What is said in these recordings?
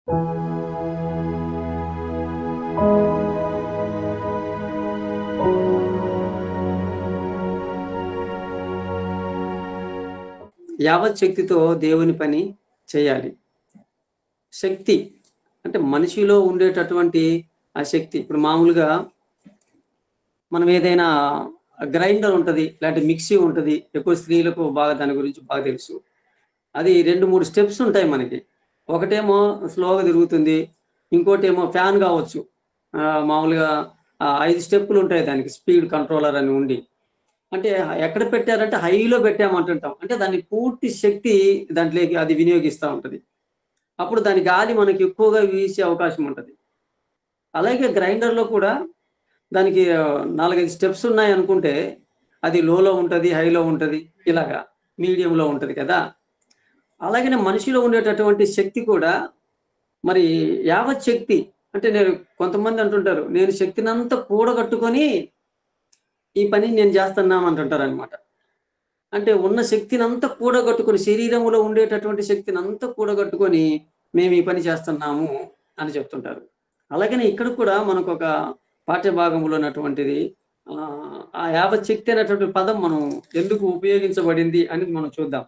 యావత్ శక్తితో దేవుని పని చేయాలి. శక్తి అంటే మనిషిలో ఉండేటటువంటి ఆ శక్తి. ఇప్పుడు మామూలుగా మనం ఏదైనా గ్రైండర్ ఉంటది. లేకపోతే మిక్సీ ఉంటది. ఎక్కువ స్త్రీలకు బాగా దాని గురించి బాగా తెలుసు. అది 2, 3 స్టెప్స్ ఉంటాయి మనకి. ఒకటేమో స్లోగా తిరుగుతుంది. ఇంకోటేమో ఫ్యాన్ కావచ్చు. మామూలుగా 5 స్టెప్పులు ఉంటాయి దానికి స్పీడ్ కంట్రోలర్ అని ఉండి. అంటే ఎక్కడ పెట్టారంటే హైలో పెట్టామంటుంటాం. అంటే దాని పూర్తి శక్తి దాంట్లోకి అది వినియోగిస్తా ఉంటది. అప్పుడు దాని గాలి మనకి ఎక్కువగా వీసే అవకాశం ఉంటది. అలాగే గ్రైండర్‌లో కూడా దానికి 4, 5 స్టెప్స్ ఉన్నాయనుకుంటే అది లోలో ఉంటది, హైలో ఉంటది. ఇలాగా మీడియంలో ఉంటది కదా! అలాగనే మనిషిలో ఉండేటటువంటి శక్తి కూడా మరి యావత్ శక్తి అంటే కొంతమంది అంటుంటారు. నేను శక్తినంతా కూడగట్టుకొని ఈ పనిని నేను చేస్తున్నాం అంటుంటారనమాట. అంటే ఉన్న శక్తినంతా కూడగట్టుకొని శరీరంలో ఉండేటటువంటి శక్తినంతా కూడగట్టుకొని మేము ఈ పని చేస్తున్నాము అని చెప్తుంటారు. అలాగనే ఇక్కడ కూడా మనకొక పాఠ్య భాగంలో ఉన్నటువంటిది ఆ యావత్ శక్తి అనేటువంటి పదం మనం ఎందుకు ఉపయోగించబడింది అని మనం చూద్దాం.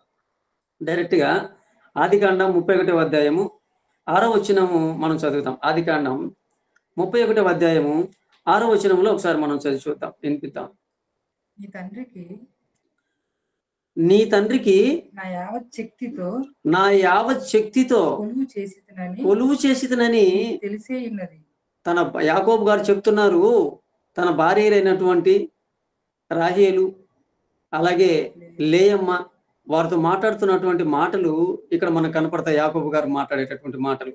డైరెక్ట్‌గా ఆదికాండం 31వ అధ్యాయము 6వ వచనము మనం చదువుతాం. ఆదికాండం 31వ అధ్యాయము 6వ వచనంలో ఒకసారి మనం చదివి చూద్దాం. వినిపిద్దాం. నీ తండ్రికి నా యావత్ శక్తితో కొలువు చేసితినని తెలిసే ఉన్నది. తన యాకోబు గారు చెప్తున్నారు. తన భార్యలైనటువంటి రాహేలు అలాగే లేయమ్మ వారితో మాట్లాడుతున్నటువంటి మాటలు ఇక్కడ మనకు కనపడతాయి. యాకోబు గారు మాట్లాడేటటువంటి మాటలు.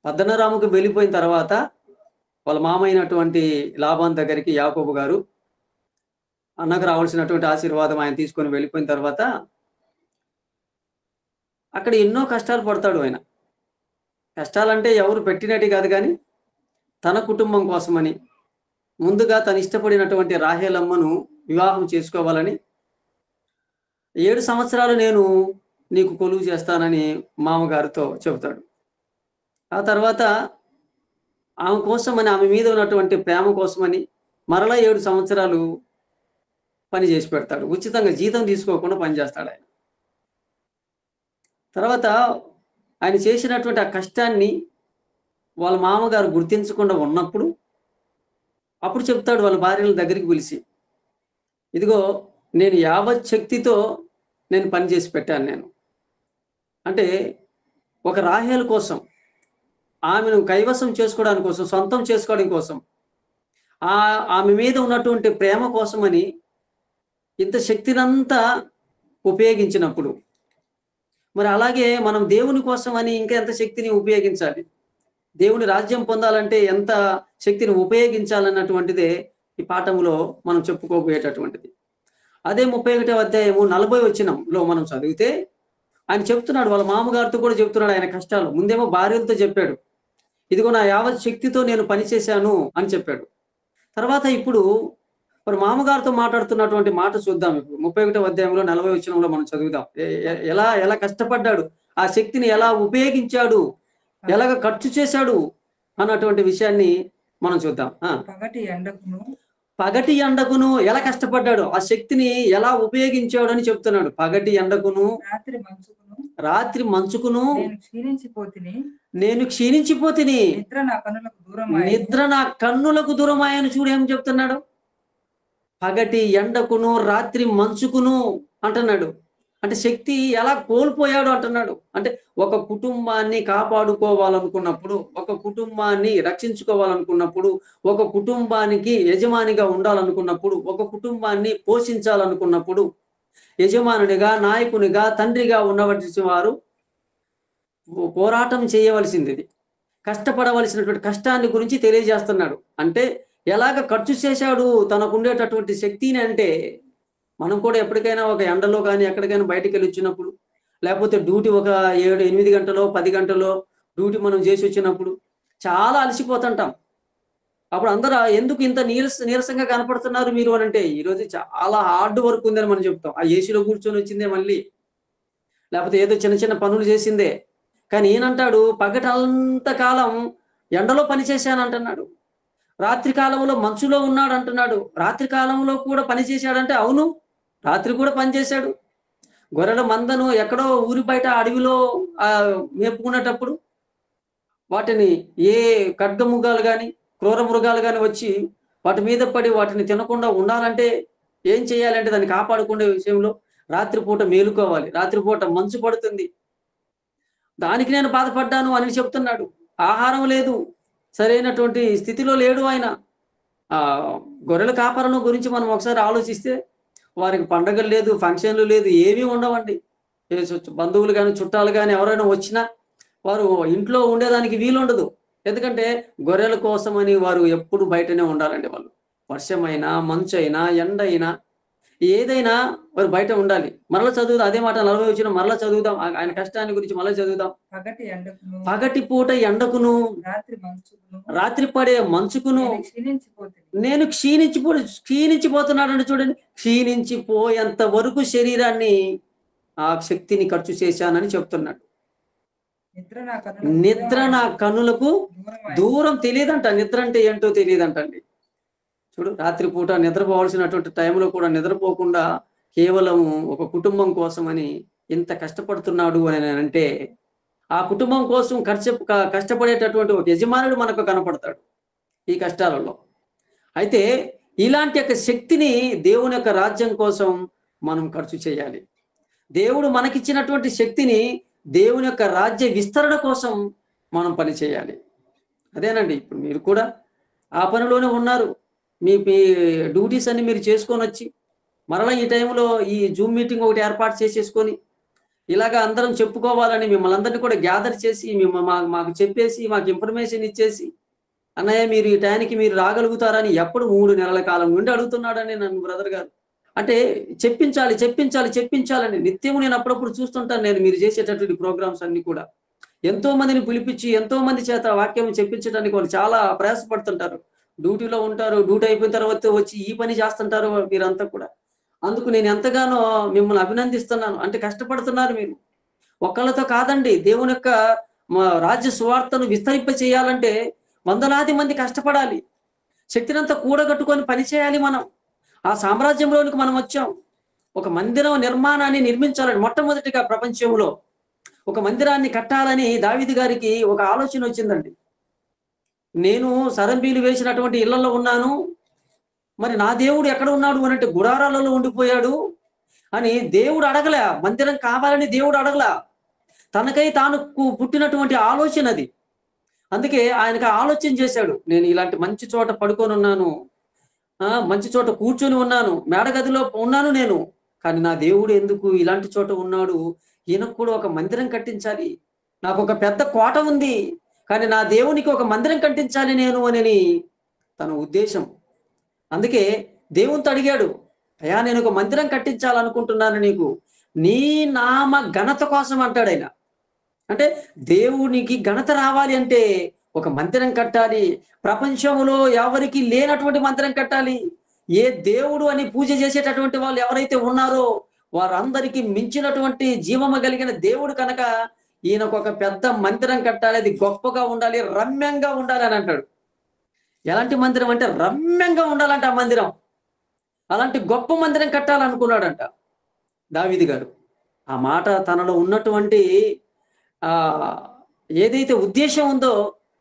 పద్దనరాముకు వెళ్ళిపోయిన తర్వాత వాళ్ళ మామైనటువంటి లాబాను దగ్గరికి యాకోబు గారు అన్నకు రావాల్సినటువంటి ఆశీర్వాదం ఆయన తీసుకొని వెళ్ళిపోయిన తర్వాత అక్కడ ఎన్నో కష్టాలు పడతాడు ఆయన. కష్టాలంటే ఎవరు పెట్టినట్టు కాదు కానీ తన కుటుంబం కోసమని ముందుగా తను ఇష్టపడినటువంటి రాహేలమ్మను వివాహం చేసుకోవాలని 7 సంవత్సరాలు నేను నీకు కొలువు చేస్తానని మామగారితో చెబుతాడు. ఆ తర్వాత ఆమె కోసమని ఆమె మీద ఉన్నటువంటి ప్రేమ కోసమని మరలా 7 సంవత్సరాలు పని చేసి పెడతాడు. ఉచితంగా జీతం తీసుకోకుండా పనిచేస్తాడు ఆయన. తర్వాత ఆయన చేసినటువంటి ఆ కష్టాన్ని వాళ్ళ మామగారు గుర్తించకుండా ఉన్నప్పుడు అప్పుడు చెప్తాడు వాళ్ళ భార్యల దగ్గరికి పిలిచి, ఇదిగో నేను యావత్ శక్తితో నేను పని చేసి పెట్టాను నేను. అంటే ఒక రాహేలు కోసం ఆమెను కైవసం చేసుకోవడానికి కోసం, సొంతం చేసుకోవడం కోసం, ఆమె మీద ఉన్నటువంటి ప్రేమ కోసమని ఇంత శక్తినంతా ఉపయోగించినప్పుడు మరి అలాగే మనం దేవుని కోసం అని ఇంకా ఎంత శక్తిని ఉపయోగించాలి, దేవుని రాజ్యం పొందాలంటే ఎంత శక్తిని ఉపయోగించాలన్నటువంటిదే ఈ పాఠంలో మనం చెప్పుకోబోయేటటువంటిది. అదే 31వ అధ్యాయము 40వ వచనంలో మనం చదివితే ఆయన చెప్తున్నాడు, వాళ్ళ మామగారితో కూడా చెప్తున్నాడు ఆయన కష్టాలు. ముందేమో భార్యలతో చెప్పాడు, ఇదిగో నా యావత్ శక్తితో నేను పని చేశాను అని చెప్పాడు. తర్వాత ఇప్పుడు మరి మామగారితో మాట్లాడుతున్నటువంటి మాట చూద్దాం. ఇప్పుడు 31వ అధ్యాయంలో 40వ వచనంలో మనం చదువుదాం. ఎలా కష్టపడ్డాడు, ఆ శక్తిని ఎలా ఉపయోగించాడు, ఎలాగ ఖర్చు చేశాడు అన్నటువంటి విషయాన్ని మనం చూద్దాం. పగటి ఎండకును ఎలా కష్టపడ్డాడు, ఆ శక్తిని ఎలా ఉపయోగించాడు అని చెప్తున్నాడు. పగటి ఎండకును రాత్రి మంచుకును నేను క్షీణించిపోతిని, నిద్ర నా కన్నులకు దూరమాయని చూడు ఏం చెప్తున్నాడు. పగటి ఎండకును రాత్రి మంచుకును అంటున్నాడు. అంటే శక్తి ఎలా కోల్పోయాడు అంటున్నాడు. అంటే ఒక కుటుంబాన్ని కాపాడుకోవాలనుకున్నప్పుడు, ఒక కుటుంబాన్ని రక్షించుకోవాలనుకున్నప్పుడు, ఒక కుటుంబానికి యజమానిగా ఉండాలనుకున్నప్పుడు, ఒక కుటుంబాన్ని పోషించాలనుకున్నప్పుడు యజమానునిగా, నాయకునిగా, తండ్రిగా ఉన్నటువంటి వారు పోరాటం చేయవలసింది, కష్టపడవలసినటువంటి కష్టాన్ని గురించి తెలియజేస్తున్నాడు. అంటే ఎలాగ ఖర్చు చేశాడు తనకు ఉండేటటువంటి శక్తిని. అంటే మనం కూడా ఎప్పటికైనా ఒక ఎండలో కానీ ఎక్కడికైనా బయటకు వెళ్ళి వచ్చినప్పుడు, లేకపోతే డ్యూటీ ఒక 7, 8 గంటలో 10 గంటలో డ్యూటీ మనం చేసి వచ్చినప్పుడు చాలా అలసిపోతుంటాం. అప్పుడు అందరూ ఎందుకు ఇంత నీరసంగా కనపడుతున్నారు మీరు అని అంటే, ఈరోజు చాలా హార్డ్ వర్క్ ఉందని మనం చెప్తాం. ఆ ఏసీలో కూర్చొని వచ్చిందే మళ్ళీ, లేకపోతే ఏదో చిన్న చిన్న పనులు చేసిందే. కానీ ఈయనంటాడు పగటంతకాలం ఎండలో పనిచేశాను అంటున్నాడు. రాత్రి కాలంలో మంచులో ఉన్నాడు అంటున్నాడు. రాత్రి కాలంలో కూడా పని చేశాడంటే అవును, రాత్రి కూడా పనిచేశాడు. గొర్రెల మందను ఎక్కడో ఊరి బయట అడవిలో మేపుకునేటప్పుడు వాటిని ఏ ఖడ్గమృగాలు కానీ క్రూర మృగాలు కానీ వచ్చి వాటి మీద పడి వాటిని తినకుండా ఉండాలంటే ఏం చేయాలంటే దాన్ని కాపాడుకునే విషయంలో రాత్రిపూట మేలుకోవాలి. రాత్రిపూట మంచు పడుతుంది, దానికి నేను బాధపడ్డాను అని చెప్తున్నాడు. ఆహారం లేదు, సరైనటువంటి స్థితిలో లేడు ఆయన. ఆ గొర్రెల కాపరను గురించి మనం ఒకసారి ఆలోచిస్తే వారికి పండగలు లేదు, ఫంక్షన్లు లేదు, ఏమీ ఉండవండి. బంధువులు కానీ చుట్టాలు కానీ ఎవరైనా వచ్చినా వారు ఇంట్లో ఉండేదానికి వీలుండదు. ఎందుకంటే గొర్రెల కోసమని వారు ఎప్పుడు బయటనే ఉండాలండి. వాళ్ళు వర్షమైనా మంచు అయినా ఎండ అయినా ఏదైనా వారు బయట ఉండాలి. మరలా చదువుదాం అదే మాట 40 వచ్చిన మరలా చదువుదాం ఆయన కష్టాన్ని గురించి మరలా చదువుదాం. పగటి పూట ఎండకును రాత్రి పడే మంచుకును నేను క్షీణించిపోతున్నాడు చూడండి. క్షీణించిపోయేంత వరకు శరీరాన్ని ఆ శక్తిని ఖర్చు చేశానని చెప్తున్నాడు. నిద్ర నా కన్నులకు దూరం తెలియదంట. నిద్ర అంటే ఏంటో తెలియదంటండి. చూడు, రాత్రిపూట నిద్రపోవాల్సినటువంటి టైంలో కూడా నిద్రపోకుండా కేవలం ఒక కుటుంబం కోసమని ఇంత కష్టపడుతున్నాడు అని అంటే ఆ కుటుంబం కోసం కష్టపడేటటువంటి ఒక యజమానుడు మనకు కనపడతాడు ఈ కష్టాలలో. అయితే ఇలాంటి యొక్క శక్తిని దేవుని యొక్క రాజ్యం కోసం మనం ఖర్చు చేయాలి. దేవుడు మనకిచ్చినటువంటి శక్తిని దేవుని యొక్క రాజ్య విస్తరణ కోసం మనం పని చేయాలి. అదేనండి, ఇప్పుడు మీరు కూడా ఆ పనిలోనే ఉన్నారు. మీ డ్యూటీస్ అన్ని మీరు చేసుకొని వచ్చి మరలా ఈ టైంలో ఈ జూమ్ మీటింగ్ ఒకటి ఏర్పాటు చేసేసుకొని ఇలాగ అందరం చెప్పుకోవాలని మిమ్మల్ని అందరినీ కూడా గ్యాదర్ చేసి మాకు చెప్పేసి మాకు ఇన్ఫర్మేషన్ ఇచ్చేసి అన్నయ్య మీరు ఈ టైంకి మీరు రాగలుగుతారని ఎప్పుడు 3 నెలల కాలం నుండి అడుగుతున్నాడని నన్ను బ్రదర్ గారు. అంటే చెప్పించాలని నిత్యము నేను అప్పుడప్పుడు చూస్తుంటాను. నేను మీరు చేసేటటువంటి ప్రోగ్రామ్స్ అన్ని కూడా ఎంతో మందిని పిలిపించి ఎంతో మంది చేత వాక్యం చెప్పించడానికి వాళ్ళు చాలా ప్రయాసపడుతుంటారు. డ్యూటీలో ఉంటారు, డ్యూటీ అయిపోయిన తర్వాత వచ్చి ఈ పని చేస్తుంటారు మీరంతా కూడా. అందుకు నేను ఎంతగానో మిమ్మల్ని అభినందిస్తున్నాను. అంటే కష్టపడుతున్నారు మీరు. ఒక్కళ్ళతో కాదండి, దేవుని యొక్క రాజ్య సువార్తను విస్తరింప చేయాలంటే వందలాది మంది కష్టపడాలి. శక్తినంతా కూడగట్టుకొని పని చేయాలి. మనం ఆ సామ్రాజ్యంలోనికి మనం వచ్చాం. ఒక మందిరం నిర్మాణాన్ని నిర్మించాలని మొట్టమొదటిగా ప్రపంచంలో ఒక మందిరాన్ని కట్టాలని దావీదు గారికి ఒక ఆలోచన వచ్చిందండి. నేను సరంబీలు వేసినటువంటి ఇళ్లలో ఉన్నాను, మరి నా దేవుడు ఎక్కడ ఉన్నాడు అనంటే గుడారాలలో ఉండిపోయాడు అని దేవుడు అడగలే. మందిరం కావాలని దేవుడు అడగలా. తనకై తాను పుట్టినటువంటి ఆలోచన అది. అందుకే ఆయనకు ఆలోచన చేశాడు. నేను ఇలాంటి మంచి చోట పడుకొని ఉన్నాను, మంచి చోట కూర్చొని ఉన్నాను, మేడగదిలో ఉన్నాను నేను. కానీ నా దేవుడు ఎందుకు ఇలాంటి చోట ఉన్నాడు? ఈయనకు కూడా ఒక మందిరం కట్టించాలి. నాకు ఒక పెద్ద కోట ఉంది, కానీ నా దేవునికి ఒక మందిరం కట్టించాలి నేను అని తన ఉద్దేశం. అందుకే దేవునితో అడిగాడు, అయ్యా నేను ఒక మందిరం కట్టించాలనుకుంటున్నాను, నీకు నీ నామ ఘనత కోసం అంటాడు ఆయన. అంటే దేవునికి ఘనత రావాలి అంటే ఒక మందిరం కట్టాలి. ప్రపంచంలో ఎవరికి లేనటువంటి మందిరం కట్టాలి. ఏ దేవుడు అని పూజ చేసేటటువంటి వాళ్ళు ఎవరైతే ఉన్నారో వారందరికీ మించినటువంటి జీవము కలిగిన దేవుడు కనుక ఈయనకు ఒక పెద్ద మందిరం కట్టాలి. అది గొప్పగా ఉండాలి, రమ్యంగా ఉండాలి అని అంటాడు. ఎలాంటి మందిరం అంటే రమ్యంగా ఉండాలంట ఆ మందిరం. అలాంటి గొప్ప మందిరం కట్టాలనుకున్నాడంట దావీదు గారు. ఆ మాట తనలో ఉన్నటువంటి ఏదైతే ఉద్దేశం ఉందో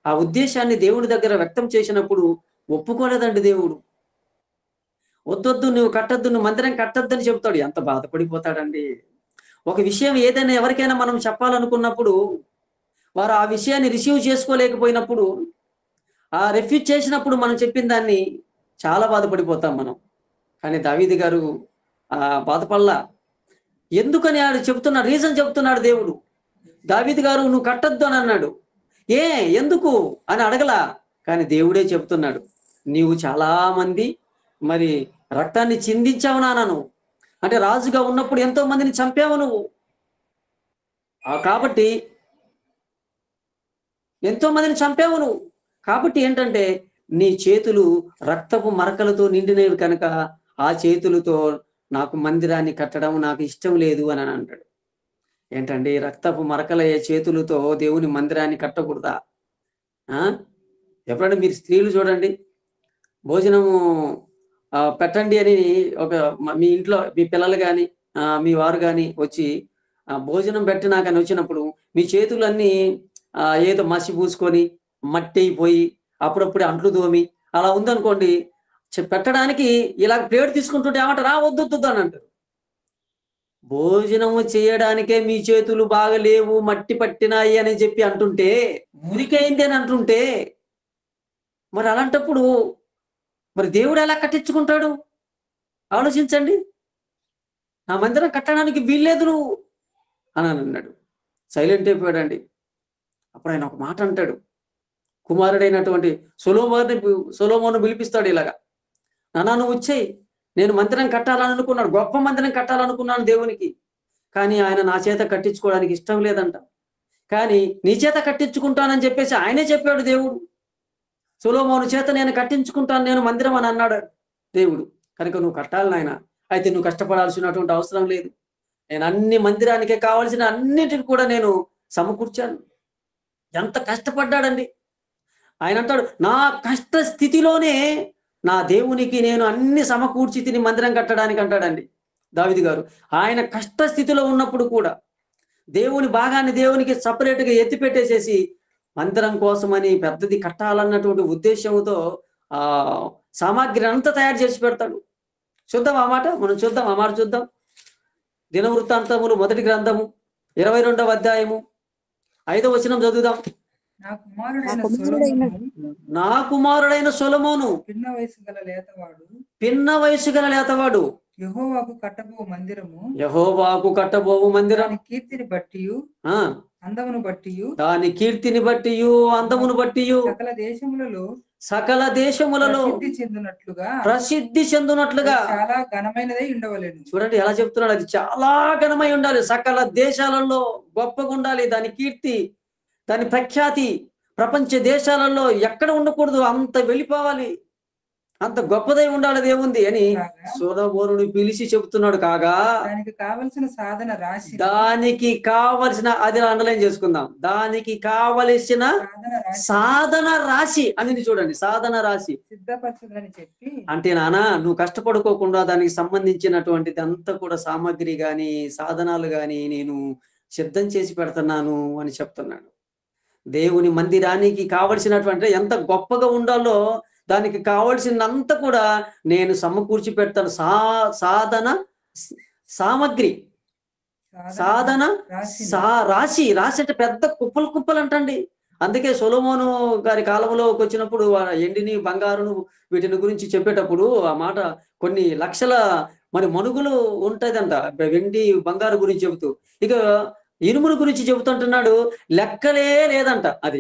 ఆ ఉద్దేశాన్ని దేవుని దగ్గర వ్యక్తం చేసినప్పుడు ఒప్పుకోలేదండి దేవుడు. వద్దొద్దు, నువ్వు కట్టద్దు, నువ్వు మందిరం కట్టద్దని చెప్తాడు. ఎంత బాధపడిపోతాడండి. ఒక విషయం ఏదైనా ఎవరికైనా మనం చెప్పాలనుకున్నప్పుడు వారు ఆ విషయాన్ని రిసీవ్ చేసుకోలేకపోయినప్పుడు, ఆ రిఫ్యూజ్ చేసినప్పుడు మనం చెప్పిన దాన్ని చాలా బాధపడిపోతాం మనం. కానీ దావీదు గారు బాధపడలా. ఎందుకని ఆడు చెప్తున్నాడు, రీజన్ చెప్తున్నాడు దేవుడు. దావీదు గారు నువ్వు కట్టద్దు అని అన్నాడు. ఎందుకు అని అడగలా. కానీ దేవుడే చెప్తున్నాడు, నీవు చాలా మంది మరి రక్తాన్ని చిందించావు నాన్న. అంటే రాజుగా ఉన్నప్పుడు ఎంతో మందిని చంపావు నువ్వు. కాబట్టి ఎంతో మందిని చంపావు నువ్వు. కాబట్టి ఏంటంటే నీ చేతులు రక్తపు మరకలతో నిండినవి కనుక ఆ చేతులతో నాకు మందిరాన్ని కట్టడం నాకు ఇష్టం లేదు అని అంటాడు. ఏంటండి రక్తపు మరకలయ్యే చేతులతో దేవుని మందిరాన్ని కట్టకూడదా? ఆ ఎప్పుడైనా మీరు స్త్రీలు చూడండి, భోజనము పెట్టండి అని ఒక మీ ఇంట్లో మీ పిల్లలు కానీ మీ వారు కానీ వచ్చి భోజనం పెట్టినాకని వచ్చినప్పుడు మీ చేతులన్నీ ఏదో మసి పూసుకొని మట్టి అయిపోయి అప్పుడప్పుడు అంట్లు తోమి అలా ఉందనుకోండి, పెట్టడానికి ఇలా ప్లేట్ తీసుకుంటుంటే ఏమంటారు? వద్దు వద్దు అని అంటారు. భోజనము చేయడానికే మీ చేతులు బాగలేవు, మట్టి పట్టినాయి అని చెప్పి అంటుంటే, మురికైంది అని అంటుంటే, మరి అలాంటప్పుడు మరి దేవుడు ఎలా కట్టించుకుంటాడు? ఆలోచించండి. నా మందిరం కట్టడానికి వీల్లేదు నువ్వు అని అన్నాడు. సైలెంట్ అయిపోయాడండి. అప్పుడు ఆయన ఒక మాట అంటాడు. కుమారుడైనటువంటి సొలొమోను పిలిపిస్తాడు ఇలాగా, నాన్న నువ్వు వచ్చేయి, నేను మందిరం కట్టాలనుకున్నాను, గొప్ప మందిరం కట్టాలనుకున్నాను దేవునికి, కానీ ఆయన నా చేత కట్టించుకోవడానికి ఇష్టం లేదంట. కానీ నీ చేత కట్టించుకుంటానని చెప్పేసి ఆయనే చెప్పాడు దేవుడు. సొలొమోను చేత నేను కట్టించుకుంటాను నేను మందిరం అని అన్నాడు దేవుడు. కనుక నువ్వు కట్టాలి నాయన, అయితే నువ్వు కష్టపడాల్సినటువంటి అవసరం లేదు, నేను అన్ని మందిరానికే కావాల్సిన అన్నిటిని కూడా నేను సమకూర్చాను. ఎంత కష్టపడ్డాడండి ఆయన. అంటాడు, నా కష్ట స్థితిలోనే నా దేవునికి నేను అన్ని సమకూర్చి తిని మందిరం కట్టడానికి అంటాడండి దావీదు గారు. ఆయన కష్ట స్థితిలో ఉన్నప్పుడు కూడా దేవుని భాగాన్ని దేవునికి సపరేట్గా ఎత్తి పెట్టేసేసి మందిరం కోసమని పెద్దది కట్టాలన్నటువంటి ఉద్దేశంతో సామాగ్రి అంతా తయారు చేసి పెడతాడు. చూద్దాం ఆ మాట, మనం చూద్దాం ఆ మాట చూద్దాం. దినవృత్తాంతములు 1వ గ్రంథము 22వ అధ్యాయము 5వ వచనం చదువుదాం. నా కుమారుడైన సొలొమోను పిన్న వయసు గల లేతవాడు యెహోవాకు కట్టబోవు మందిరం కీర్తిని బట్టి అందమును బట్టి దాని కీర్తిని బట్టి అందమును బట్టి సకల దేశములలో ప్రసిద్ధి చెందునట్లుగా చాలా ఘనమైనదై ఉండవలెను. చూడండి ఎలా చెప్తున్నాడు, అది చాలా ఘనమై ఉండాలి, సకల దేశాలలో గొప్పగా ఉండాలి, దాని కీర్తి దాని ప్రఖ్యాతి ప్రపంచ దేశాలలో ఎక్కడ ఉండకూడదు, అంత వెళ్ళిపోవాలి, అంత గొప్పదై ఉండాలి దేవుంది అని సొలొమోనుని పిలిచి చెబుతున్నాడు. కాగా దానికి కావలసిన అది అండర్లైన్ చేసుకుందాం, దానికి కావలసిన సాధన రాశి అని చూడండి, సాధన రాశి సిద్ధపరచుదని చెప్పి అంటే నానా నువ్వు కష్టపడుకోకుండా దానికి సంబంధించినటువంటిది అంతా కూడా సామాగ్రి గాని సాధనాలు గాని నేను సిద్ధం చేసి పెడుతున్నాను అని చెప్తున్నాడు. దేవుని మందిరానికి కావలసినటువంటి ఎంత గొప్పగా ఉండాలో దానికి కావలసినంత కూడా నేను సమకూర్చి పెడతాను. సాధన సామగ్రి, సాధన రాశి అంటే పెద్ద కుప్పలు అంటండి. అందుకే సొలొమోను గారి కాలంలోకి వచ్చినప్పుడు ఎండిని బంగారును వీటిని గురించి చెప్పేటప్పుడు ఆ మాట కొన్ని లక్షల మనుగులు ఉంటదంట వెండి బంగారు గురించి చెబుతూ, ఇక ఇనుముల గురించి చెబుతుంటున్నాడు, లెక్కలే లేదంట. అది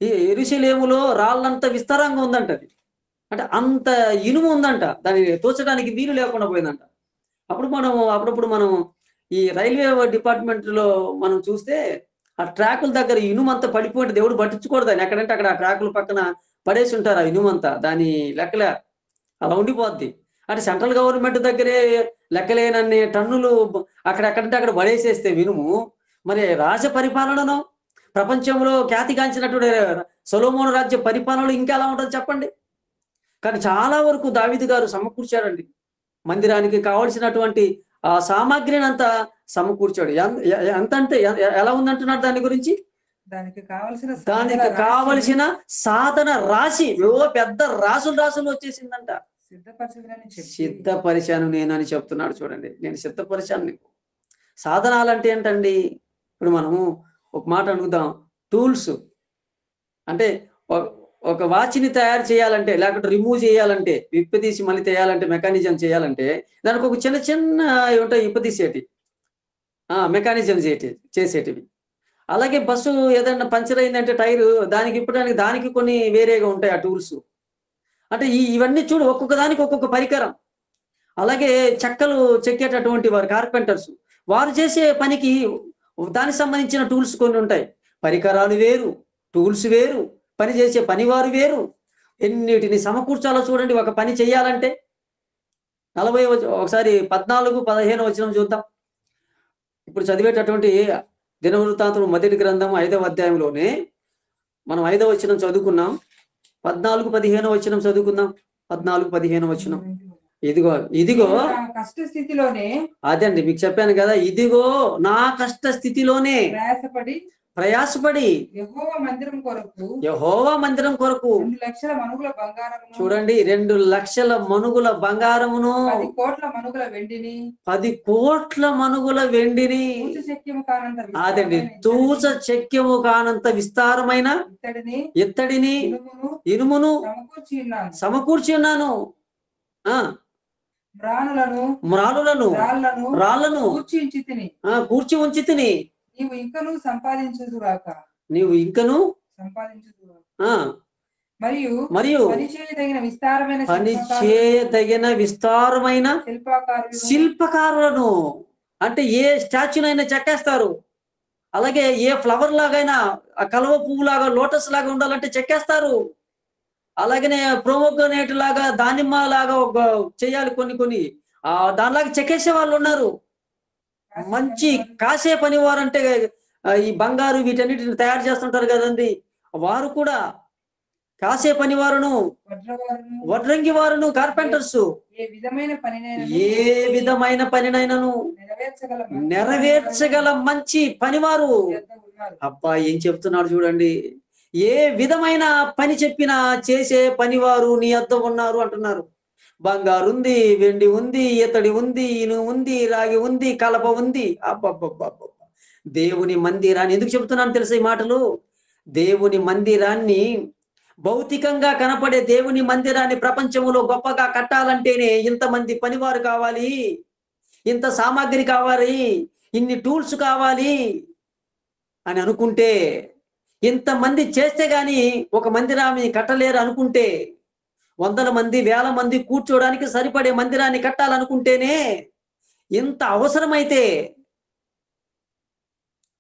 ఈ యెరూషలేములో రాళ్ళంత విస్తారంగా ఉందంట. అది అంటే అంత ఇనుము ఉందంట, దాన్ని తోచడానికి వీలు లేకుండా పోయిందంట. అప్పుడప్పుడు మనం ఈ రైల్వే డిపార్ట్మెంట్ లో మనం చూస్తే ఆ ట్రాకుల దగ్గర ఇనుము అంతా పడిపోయింటే దేవుడు పట్టించుకోడు దాన్ని, ఎక్కడంటే అక్కడ ఆ ట్రాకుల పక్కన పడేసి ఉంటారు ఆ ఇనుము అంతా, దాని లెక్కలే అలా ఉండిపోద్ది. అంటే సెంట్రల్ గవర్నమెంట్ దగ్గరే లెక్కలేనన్ని టన్నులు అక్కడెక్కడంటే అక్కడ పడేసేస్తే వినుము, మరి రాజ పరిపాలనను ప్రపంచంలో ఖ్యాతిగాంచినటువంటి సొలొమోను రాజ్య పరిపాలనలో ఇంకా ఎలా ఉంటుంది చెప్పండి. కానీ చాలా వరకు దావీదు గారు సమకూర్చాడండి, మందిరానికి కావలసినటువంటి ఆ సామాగ్రిని అంతా సమకూర్చాడు. ఎంత అంటే ఎలా ఉందంటున్నాడు దాని గురించి, దానికి కావలసిన సాధన రాశి పెద్ద రాసులు వచ్చేసిందంట. సిద్ధపరిచాను నేను అని చెప్తున్నాడు. చూడండి, నేను సిద్ధపరిచాను నీకు. సాధనాలంటే ఏంటండి? ఇప్పుడు మనము ఒక మాట అడుగుదాం, టూల్స్ అంటే ఒక వాచ్ని తయారు చేయాలంటే, లేకపోతే రిమూవ్ చేయాలంటే, విప్పదీసి మళ్ళీ చేయాలంటే, మెకానిజం చేయాలంటే దానికి ఒక చిన్న ఏమంటాయి ఇప్పదీసేటి మెకానిజం చేసేటివి. అలాగే బస్సు ఏదైనా పంచర్ అయిందంటే టైరు దానికి ఇప్పడానికి దానికి కొన్ని వేరేగా ఉంటాయి ఆ టూల్స్. అంటే ఇవన్నీ చూడు, ఒక్కొక్క దానికి ఒక్కొక్క పరికరం. అలాగే చెక్కలు చెక్కేటటువంటి వారు కార్పెంటర్స్, వారు చేసే పనికి దానికి సంబంధించిన టూల్స్ కొన్ని ఉంటాయి. పరికరాలు వేరు, టూల్స్ వేరు, పని చేసే పనివారు వేరు. ఎన్నిటిని సమకూర్చాలో చూడండి ఒక పని చేయాలంటే. 14 15 వచనం చూద్దాం. ఇప్పుడు చదివేటటువంటి దినవృత్తాంతం మొదటి గ్రంథం 5వ అధ్యాయంలోనే మనం 5వ వచనం చదువుకున్నాం. 14-15 వచనం చదువుకుందాం. 14-15 వచనం. ఇదిగో ఇదిగో నా కష్ట స్థితిలోనే అదండి మీకు చెప్పాను కదా, ఇదిగో నా కష్ట స్థితిలోనే ప్రయాసపడి యెహోవా మందిరం కొరకు 2 లక్షల మణుగుల బంగారమును, చూడండి 2 లక్షల మణుగుల బంగారమును, 10 కోట్ల మణుగుల వెండిని, 10 కోట్ల మణుగుల వెండిని, అదండి తూచ చెక్యము కానంత విస్తారమైన ఇత్తడిని ఇనుమును సమకూర్చి ఉన్నాను. మ్రాలులను రాళ్లను కూర్చి ఉంచి తిని నీవు ఇంకను సంపాదించుదుగాక. మరియు పనిచేయదగిన విస్తారమైన శిల్పకారులను, అంటే ఏ స్టాచ్యూనైనా చెక్కేస్తారు. అలాగే ఏ ఫ్లవర్ లాగైనా, ఆ కలువ పువ్వు లాగా, లోటస్ లాగా ఉండాలంటే చెక్కేస్తారు. అలాగనే ప్రోమోగ్రనేట్ లాగా, దానిమ్మ లాగా చేయాలి కొన్ని దానిలాగా చెక్కేసే వాళ్ళు ఉన్నారు. మంచి కాసే పనివారు అంటే ఈ బంగారు వీటన్నిటిని తయారు చేస్తుంటారు కదండి, వారు కూడా కాసే పనివారును, వడ్రంగి వారును, కార్పెంటర్స్ ఏ విధమైన పనినైనను నెరవేర్చగల మంచి పనివారు. అబ్బా ఏం చెప్తున్నాడు చూడండి, ఏ విధమైన పని చెప్పినా చేసే పనివారు నీ వద్ద ఉన్నారు అంటున్నారు. బంగారు ఉంది, వెండి ఉంది, ఇత్తడి ఉంది, ఇనుము ఉంది, రాగి ఉంది, కలప ఉంది. అబ్బబ్బబ్బబ్బ దేవుని మందిరాన్ని ఎందుకు చెబుతున్నాను తెలుసా ఈ మాటలు? దేవుని మందిరాన్ని, భౌతికంగా కనపడే దేవుని మందిరాన్ని ప్రపంచంలో గొప్పగా కట్టాలంటేనే ఇంతమంది పనివారు కావాలి, ఇంత సామాగ్రి కావాలి, ఇన్ని టూల్స్ కావాలి అని అనుకుంటే, ఇంతమంది చేస్తే గాని ఒక మందిరాన్ని కట్టలేరు అనుకుంటే, 100 మంది 1000 మంది కూర్చోడానికి సరిపడే మందిరాన్ని కట్టాలనుకుంటేనే ఇంత అవసరమైతే,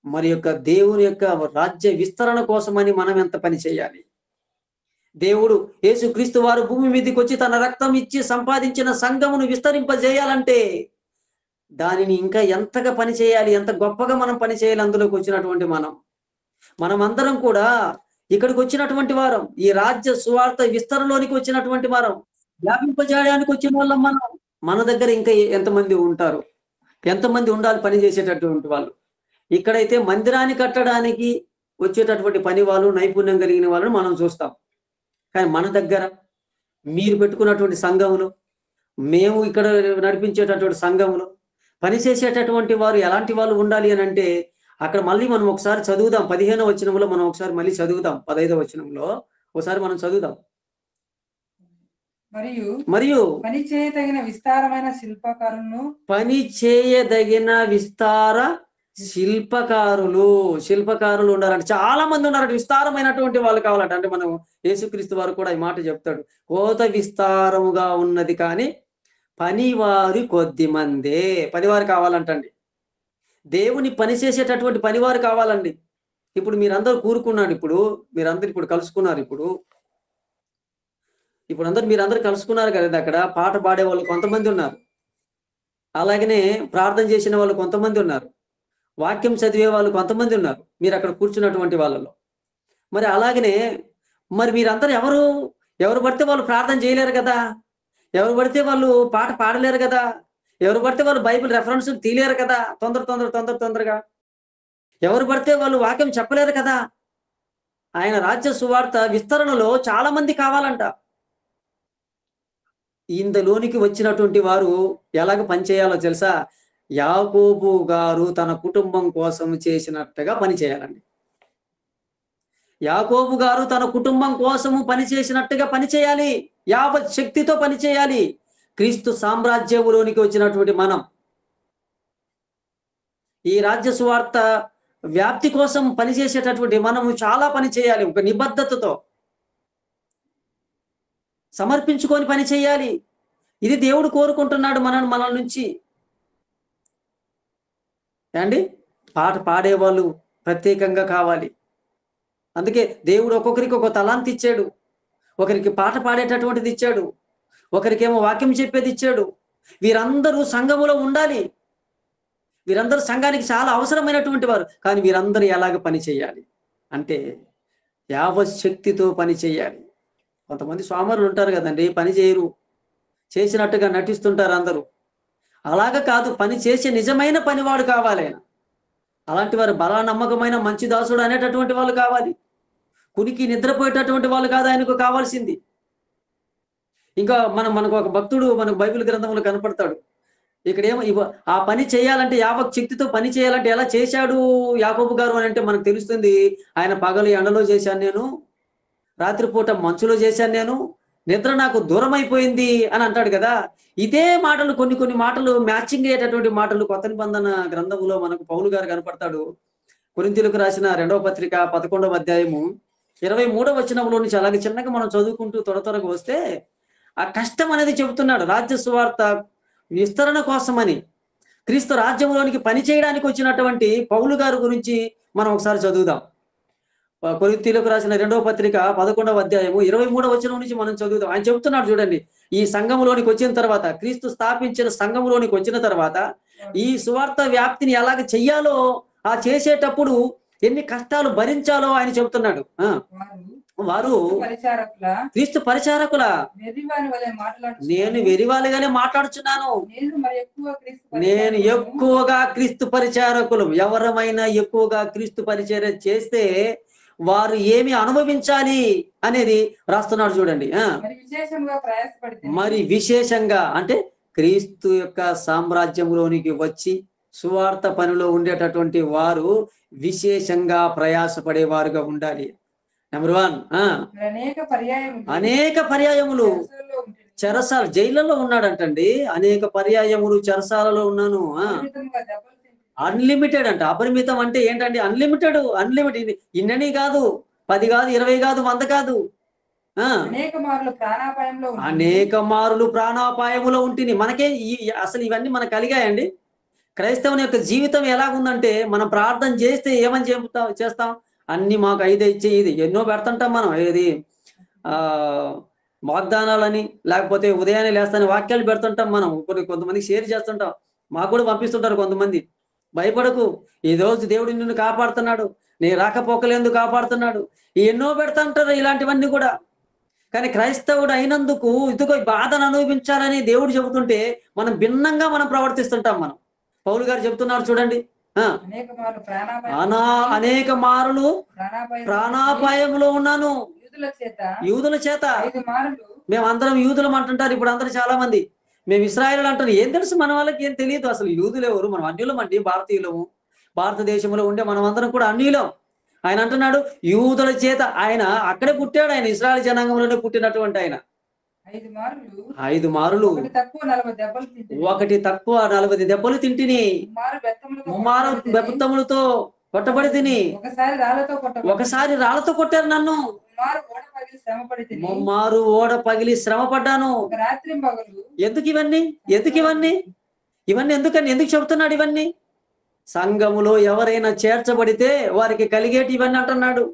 మరి యొక్క దేవుని యొక్క రాజ్య విస్తరణ కోసమని మనం ఎంత పని చేయాలి? దేవుడు యేసుక్రీస్తు వారు భూమి మీదకి వచ్చి తన రక్తం ఇచ్చి సంపాదించిన సంఘమును విస్తరింపజేయాలంటే దానిని ఇంకా ఎంతగా పని చేయాలి, ఎంత గొప్పగా మనం పని చేయాలి. అందులోకి వచ్చినటువంటి మనమందరం కూడా ఇక్కడికి వచ్చినటువంటి వారం, ఈ రాజ్య సువార్త విస్తరణలోనికి వచ్చినటువంటి వారం, వ్యాపింపజేయడానికి వచ్చిన వాళ్ళం మనం. మన దగ్గర ఇంకా ఎంతమంది ఉంటారు, ఎంతమంది ఉండాలి పని చేసేటటువంటి వాళ్ళు? ఇక్కడైతే మందిరాన్ని కట్టడానికి వచ్చేటటువంటి పని వాళ్ళు, నైపుణ్యం కలిగిన వాళ్ళని మనం చూస్తాం. కానీ మన దగ్గర మీరు పెట్టుకున్నటువంటి సంఘములు, మేము ఇక్కడ నడిపించేటటువంటి సంఘములు పనిచేసేటటువంటి వారు ఎలాంటి వాళ్ళు ఉండాలి అని అంటే, అక్కడ మళ్ళీ మనం ఒకసారి చదువుదాం. 15వ వచనంలో మనం ఒకసారి మళ్ళీ చదువుదాం. 15వ వచనంలో ఒకసారి మనం చదువుదాం. మరియు పని చేయదగిన విస్తారమైన శిల్పకారులను, పని చేయదగిన శిల్పకారులు ఉండాలంటే చాలా మంది ఉన్నారంట. విస్తారమైనటువంటి వాళ్ళు కావాలంట. అంటే మనం యేసుక్రీస్తు వారు కూడా ఈ మాట చెప్తాడు, కోత విస్తారముగా ఉన్నది కానీ పనివారు కొద్ది మందే. పనివారు కావాలంటండి. దేవుని పని చేసేటటువంటి పనివారు కావాలండి. ఇప్పుడు మీరందరూ కూరుకున్నాడు, మీరందరూ ఇప్పుడు కలుసుకున్నారు. మీరందరూ కలుసుకున్నారు కదా. అక్కడ పాట పాడే వాళ్ళు కొంతమంది ఉన్నారు, అలాగనే ప్రార్థన చేసిన వాళ్ళు కొంతమంది ఉన్నారు, వాక్యం చదివే వాళ్ళు కొంతమంది ఉన్నారు మీరు అక్కడ కూర్చున్నటువంటి వాళ్ళలో. మరి అలాగనే మరి మీరందరూ ఎవరు పడితే వాళ్ళు ప్రార్థన చేయలేరు కదా, ఎవరు పడితే వాళ్ళు పాట పాడలేరు కదా, ఎవరు పడితే వాళ్ళు బైబిల్ రెఫరెన్స్ తీయలేరు కదా తొందరగా, ఎవరు పడితే వాళ్ళు వాక్యం చెప్పలేరు కదా. ఆయన రాజ్య సువార్త విస్తరణలో చాలా మంది కావాలంట. ఇందులోనికి వచ్చినటువంటి వారు ఎలాగ పనిచేయాలో తెలుసా? యాకోబు గారు తన కుటుంబం కోసం చేసినట్టుగా పని చేయాలండి. యాకోబు గారు తన కుటుంబం కోసము పని చేసినట్టుగా పని చేయాలి, యావత్ శక్తితో పని చేయాలి. క్రీస్తు సామ్రాజ్యములోనికి వచ్చినటువంటి మనం ఈ రాజ్య సువార్త వ్యాప్తి కోసం పనిచేసేటటువంటి మనము చాలా పని చేయాలి. ఒక నిబద్ధతతో సమర్పించుకొని పని చేయాలి. ఇది దేవుడు కోరుకుంటున్నాడు మన నుంచి. అండి పాట పాడేవాళ్ళు ప్రత్యేకంగా కావాలి. అందుకే దేవుడు ఒక్కొక్కరికి ఒక తలాంతి ఇచ్చాడు. ఒకరికి పాట పాడేటటువంటిది ఇచ్చాడు, ఒకరికేమో వాక్యం చెప్పేది ఇచ్చాడు. వీరందరూ సంఘములో ఉండాలి. వీరందరూ సంఘానికి చాలా అవసరమైనటువంటి వారు. కానీ వీరందరూ ఎలాగ పని చేయాలి అంటే యావశక్తితో పని చేయాలి. కొంతమంది స్వామరులు ఉంటారు కదండి, పని చేయరు, చేసినట్టుగా నటిస్తుంటారు అందరూ. అలాగ కాదు, పని చేసే నిజమైన పనివాడు కావాలి ఆయన. అలాంటి వారు బలా నమ్మకమైన మంచి దాసుడు అనేటటువంటి వాళ్ళు కావాలి. కునికి నిద్రపోయేటటువంటి వాళ్ళు కాదు ఆయనకు కావాల్సింది. ఇంకా మనకు ఒక భక్తుడు మనకు బైబిల్ గ్రంథంలో కనపడతాడు. ఇక్కడేమో ఆ పని చేయాలంటే యావత్ శక్తితో పని చేయాలంటే ఎలా చేశాడు యాకోబు గారు అని అంటే మనకు తెలుస్తుంది. ఆయన పగలు ఎండలో చేశాను నేను, రాత్రిపూట మంచులో చేశాను నేను, నిద్ర నాకు దూరం అయిపోయింది అని అంటాడు కదా. ఇదే మాటలు కొన్ని మాటలు మ్యాచింగ్ అయ్యేటటువంటి మాటలు కొత్త నిబంధన గ్రంథంలో మనకు పౌలు గారు కనపడతాడు. కొరింథీయులకు రాసిన 2వ పత్రిక 11వ అధ్యాయము 23వ వచనంలో నుంచి అలాగే చిన్నగా మనం చదువుకుంటూ త్వరగా వస్తే ఆ కష్టం అనేది చెబుతున్నాడు. రాజ్య సువార్త విస్తరణ కోసమని క్రీస్తు రాజ్యంలోనికి పని చేయడానికి వచ్చినటువంటి పౌలు గారు గురించి మనం ఒకసారి చదువుదాం. కొరింథీయులకు రాసిన 2వ పత్రిక 11వ అధ్యాయము 23వ వచనం నుంచి మనం చదువుదాం. ఆయన చెబుతున్నాడు చూడండి, ఈ సంఘములోనికి వచ్చిన తర్వాత, క్రీస్తు స్థాపించిన సంఘములోనికి వచ్చిన తర్వాత ఈ సువార్త వ్యాప్తిని ఎలాగ చెయ్యాలో, ఆ చేసేటప్పుడు ఎన్ని కష్టాలు భరించాలో ఆయన చెబుతున్నాడు. వారు క్రీస్తు పరిచారకుల, నేను వెరివాలిగానే మాట్లాడుచున్నాను, నేను ఎక్కువగా క్రీస్తు పరిచారకులు. ఎవరమైనా ఎక్కువగా క్రీస్తు పరిచర్య చేస్తే వారు ఏమి అనుభవించాలి అనేది రాస్తున్నాడు చూడండి. మరి విశేషంగా అంటే క్రీస్తు యొక్క సామ్రాజ్యంలోనికి వచ్చి సువార్త పనిలో ఉండేటటువంటి వారు విశేషంగా ప్రయాసపడేవారుగా ఉండాలి. నెంబర్ 1, అనేక పర్యాయములు చెరసాల జైళ్ళలో ఉన్నాడంటండి. అనేక పర్యాయములు చెరసాలలో ఉన్నాను. అన్లిమిటెడ్ అంట. అపరిమితం అంటే ఏంటండి? అన్లిమిటెడ్. ఇన్నని కాదు, 10 కాదు, 20 కాదు, 100 కాదు, అనేక మారులు ప్రాణాపాయములో ఉంటుంది. మనకే అసలు ఇవన్నీ మనకు కలిగాయండి. క్రైస్తవుని యొక్క జీవితం ఎలాగుందంటే, మనం ప్రార్థన చేస్తే ఏమని చేస్తాం, అన్ని మాకు 5 ఇచ్చే, ఇది ఎన్నో పెడుతుంటాం మనం. ఏది వాగ్దానాలని, లేకపోతే ఉదయాన్నే లేస్తానే వాక్యాలు పెడుతుంటాం మనం. కొంతమందికి షేర్ చేస్తుంటాం, మాకు కూడా పంపిస్తుంటారు కొంతమంది. భయపడకు, ఈ రోజు దేవుడు నిన్ను కాపాడుతున్నాడు, నీ రాకపోకలేందుకు కాపాడుతున్నాడు, ఎన్నో పెడతాంటారు ఇలాంటివన్నీ కూడా. కానీ క్రైస్తవుడు అయినందుకు ఇదిగో బాధను అనుభవించాలని దేవుడు చెబుతుంటే మనం భిన్నంగా మనం ప్రవర్తిస్తుంటాం. మనం పౌలు గారు చెబుతున్నారు చూడండి, అనేక మారులు ప్రాణాపాయంలో ఉన్నాను యూదుల చేత. మేమందరం యూదులం అంటుంటారు ఇప్పుడు అందరూ చాలా మంది. మేము ఇశ్రాయేలు అంటారు. ఏం తెలుసు మన వాళ్ళకి? ఏం తెలియదు అసలు యూదులు ఎవరు. మనం అన్యులం అండి, భారతీయులము. భారతదేశంలో ఉండే మనం అందరం కూడా అన్యులం. ఆయన అంటున్నాడు యూదుల చేత. ఆయన అక్కడే పుట్టాడు, ఆయన ఇశ్రాయేలు జనాంగంలోనే పుట్టినటువంటి ఆయన. 5 మారులు, ఒకటి తక్కువ 40 దెబ్బలు తింటిని, ముమ్మారు బెత్తములతో కొట్టబడి తిని, ఒకసారి రాళ్లతో కొట్టారు నన్ను, ముమ్మారు ఓడ పగిలి శ్రమ పడ్డాను. ఎందుకు ఇవన్నీ? ఎందుకని? ఎందుకు చెబుతున్నాడు ఇవన్నీ? సంఘములో ఎవరైనా చేర్చబడితే వారికి కలిగేటి ఇవన్నీ అంటున్నాడు.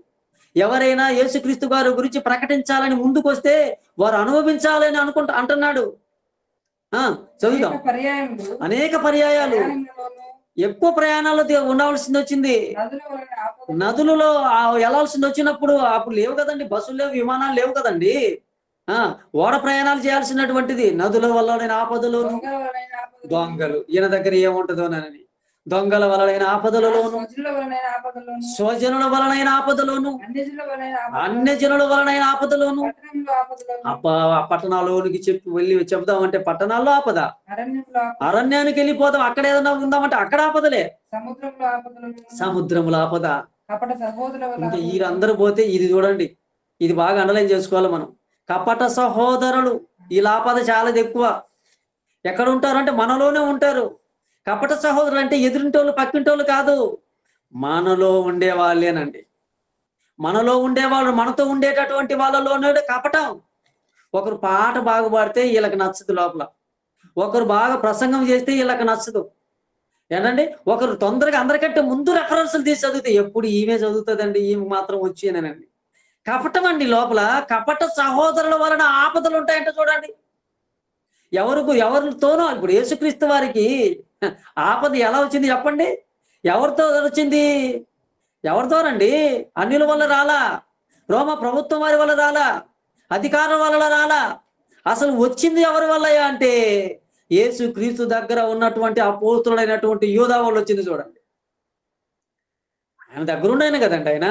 ఎవరైనా యేసుక్రీస్తు గారి గురించి ప్రకటించాలని ముందుకు వస్తే వారు అనుభవించాలని అంటున్నాడు. చదువుదాం. అనేక పర్యాయాలు, ఎక్కువ ప్రయాణాలు ఉండవలసింది వచ్చింది. నదులలో వెళ్ళాల్సింది వచ్చినప్పుడు అప్పుడు లేవు కదండి, బస్సులు లేవు, విమానాలు లేవు కదండి. ఓడ ప్రయాణాలు చేయాల్సినటువంటిది. నదుల వల్లనైన ఆపదలోను, దొంగలు, ఈయన దగ్గర ఏముంటదోనని, దొంగల వలనైన ఆపదలలోను, స్వజనుల వలనైన ఆపదలోను, అన్యజనుల వలనైన ఆపదలోను. పట్టణాల్లోనికి చెప్దామంటే పట్టణాల్లో ఆపద, అరణ్యానికి వెళ్ళిపోదాం అక్కడ ఏదైనా ఉందామంటే అక్కడ ఆపదలే, సముద్రముల ఆపద. ఇంకా వీరందరూ పోతే ఇది చూడండి, ఇది బాగా అండర్లైన్ చేసుకోవాలి మనం. కపట సహోదరులు, వీళ్ళ ఆపద చాలా ఎక్కువ. ఎక్కడ ఉంటారు అంటే మనలోనే ఉంటారు. కపట సహోదరులు అంటే ఎదురింటోళ్ళు పక్కింటోళ్ళు కాదు, మనలో ఉండే వాళ్ళేనండి. మనలో ఉండేవాళ్ళు, మనతో ఉండేటటువంటి వాళ్ళలోనే కపటం. ఒకరు పాట బాగా పాడితే వీళ్ళకి నచ్చదు లోపల, ఒకరు బాగా ప్రసంగం చేస్తే వీళ్ళకి నచ్చదు. ఏంటండి, ఒకరు తొందరగా అందరికంటే ముందు రెఫరెన్స్లు తీసి చదివితే ఎప్పుడు ఈమె చదువుతుందండి, ఈమె మాత్రం వచ్చేనండి. కపటం అండి లోపల. కపట సహోదరుల వలన ఆపదలు ఉంటాయంటే చూడండి. ఎవరితోనో ఇప్పుడు యేసుక్రీస్తు వారికి ఆపద ఎలా వచ్చింది చెప్పండి? ఎవరితో వచ్చింది? ఎవరితోనండి? అన్యుల వల్ల రాలా, రోమ ప్రభుత్వం వారి వల్ల రాలా, అధికారం వల్ల రాలా. అసలు వచ్చింది ఎవరి వల్లయ్యా అంటే యేసు క్రీస్తు దగ్గర ఉన్నటువంటి అపోస్తులైనటువంటి యూదా వాళ్ళు వచ్చింది చూడండి. ఆయన దగ్గర ఉన్నాయన కదండి ఆయన.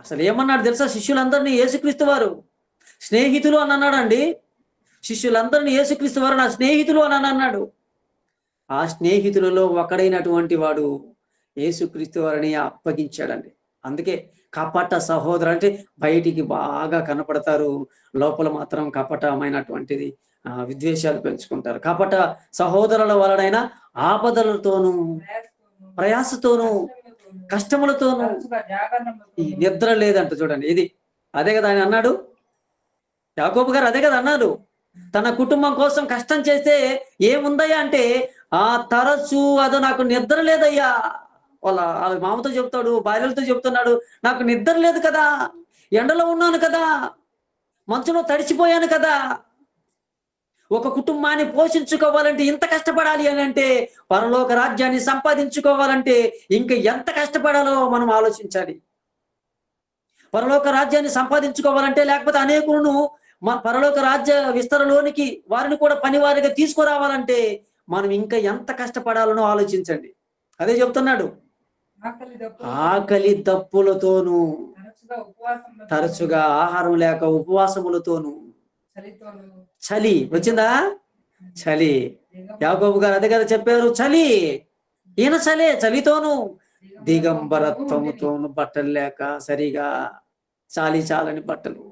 అసలు ఏమన్నాడు తెలుసా? శిష్యులందరినీ యేసుక్రీస్తు వారు స్నేహితులు అని అన్నాడండి. శిష్యులందరినీ యేసుక్రీస్తు వారు నా స్నేహితులు అని అన్నాడు. ఆ స్నేహితులలో ఒకడైనటువంటి వాడు యేసుక్రీస్తు వారిని అప్పగించాడండి. అందుకే కపట సహోదరు అంటే బయటికి బాగా కనపడతారు, లోపల మాత్రం కపటమైనటువంటిది విద్వేషాలు పెంచుకుంటారు. కపట సహోదరుల వలనైన ఆపదలతోనూ ప్రయాసతోనూ కష్టములతోనూ ఈ నిద్ర లేదంట చూడండి. ఇది అదే కదా ఆయన అన్నాడు. యాకోబు గారు అదే కదా అన్నారు. తన కుటుంబం కోసం కష్టం చేస్తే ఏముందయ్యా అంటే తరచు అది నాకు నిద్ర లేదయ్యా. వాళ్ళ మామతో చెప్తాడు, భార్యలతో చెప్తున్నాడు, నాకు నిద్ర లేదు కదా, ఎండలో ఉన్నాను కదా, మంచులో తడిచిపోయాను కదా. ఒక కుటుంబాన్ని పోషించుకోవాలంటే ఇంత కష్టపడాలి అని అంటే, పరలోక రాజ్యాన్ని సంపాదించుకోవాలంటే ఇంకా ఎంత కష్టపడాలో మనం ఆలోచించాలి. పరలోక రాజ్యాన్ని సంపాదించుకోవాలంటే, లేకపోతే అనేకులను పరలోక రాజ్య విస్తరణలోనికి వారిని కూడా పనివారిగా తీసుకురావాలంటే మనం ఇంకా ఎంత కష్టపడాలనో ఆలోచించండి. అదే చెప్తున్నాడు. ఆకలి దప్పులతోనూ, తరచుగా ఆహారం లేక ఉపవాసములతోనూ, చలి వచ్చిందా? చలి. యాకోబు గారు అదే కదా చెప్పారు. చలి, ఈయన చలితోనూ దిగంబరత్వముతోను, బట్టలు లేక సరిగా చాలని బట్టలు.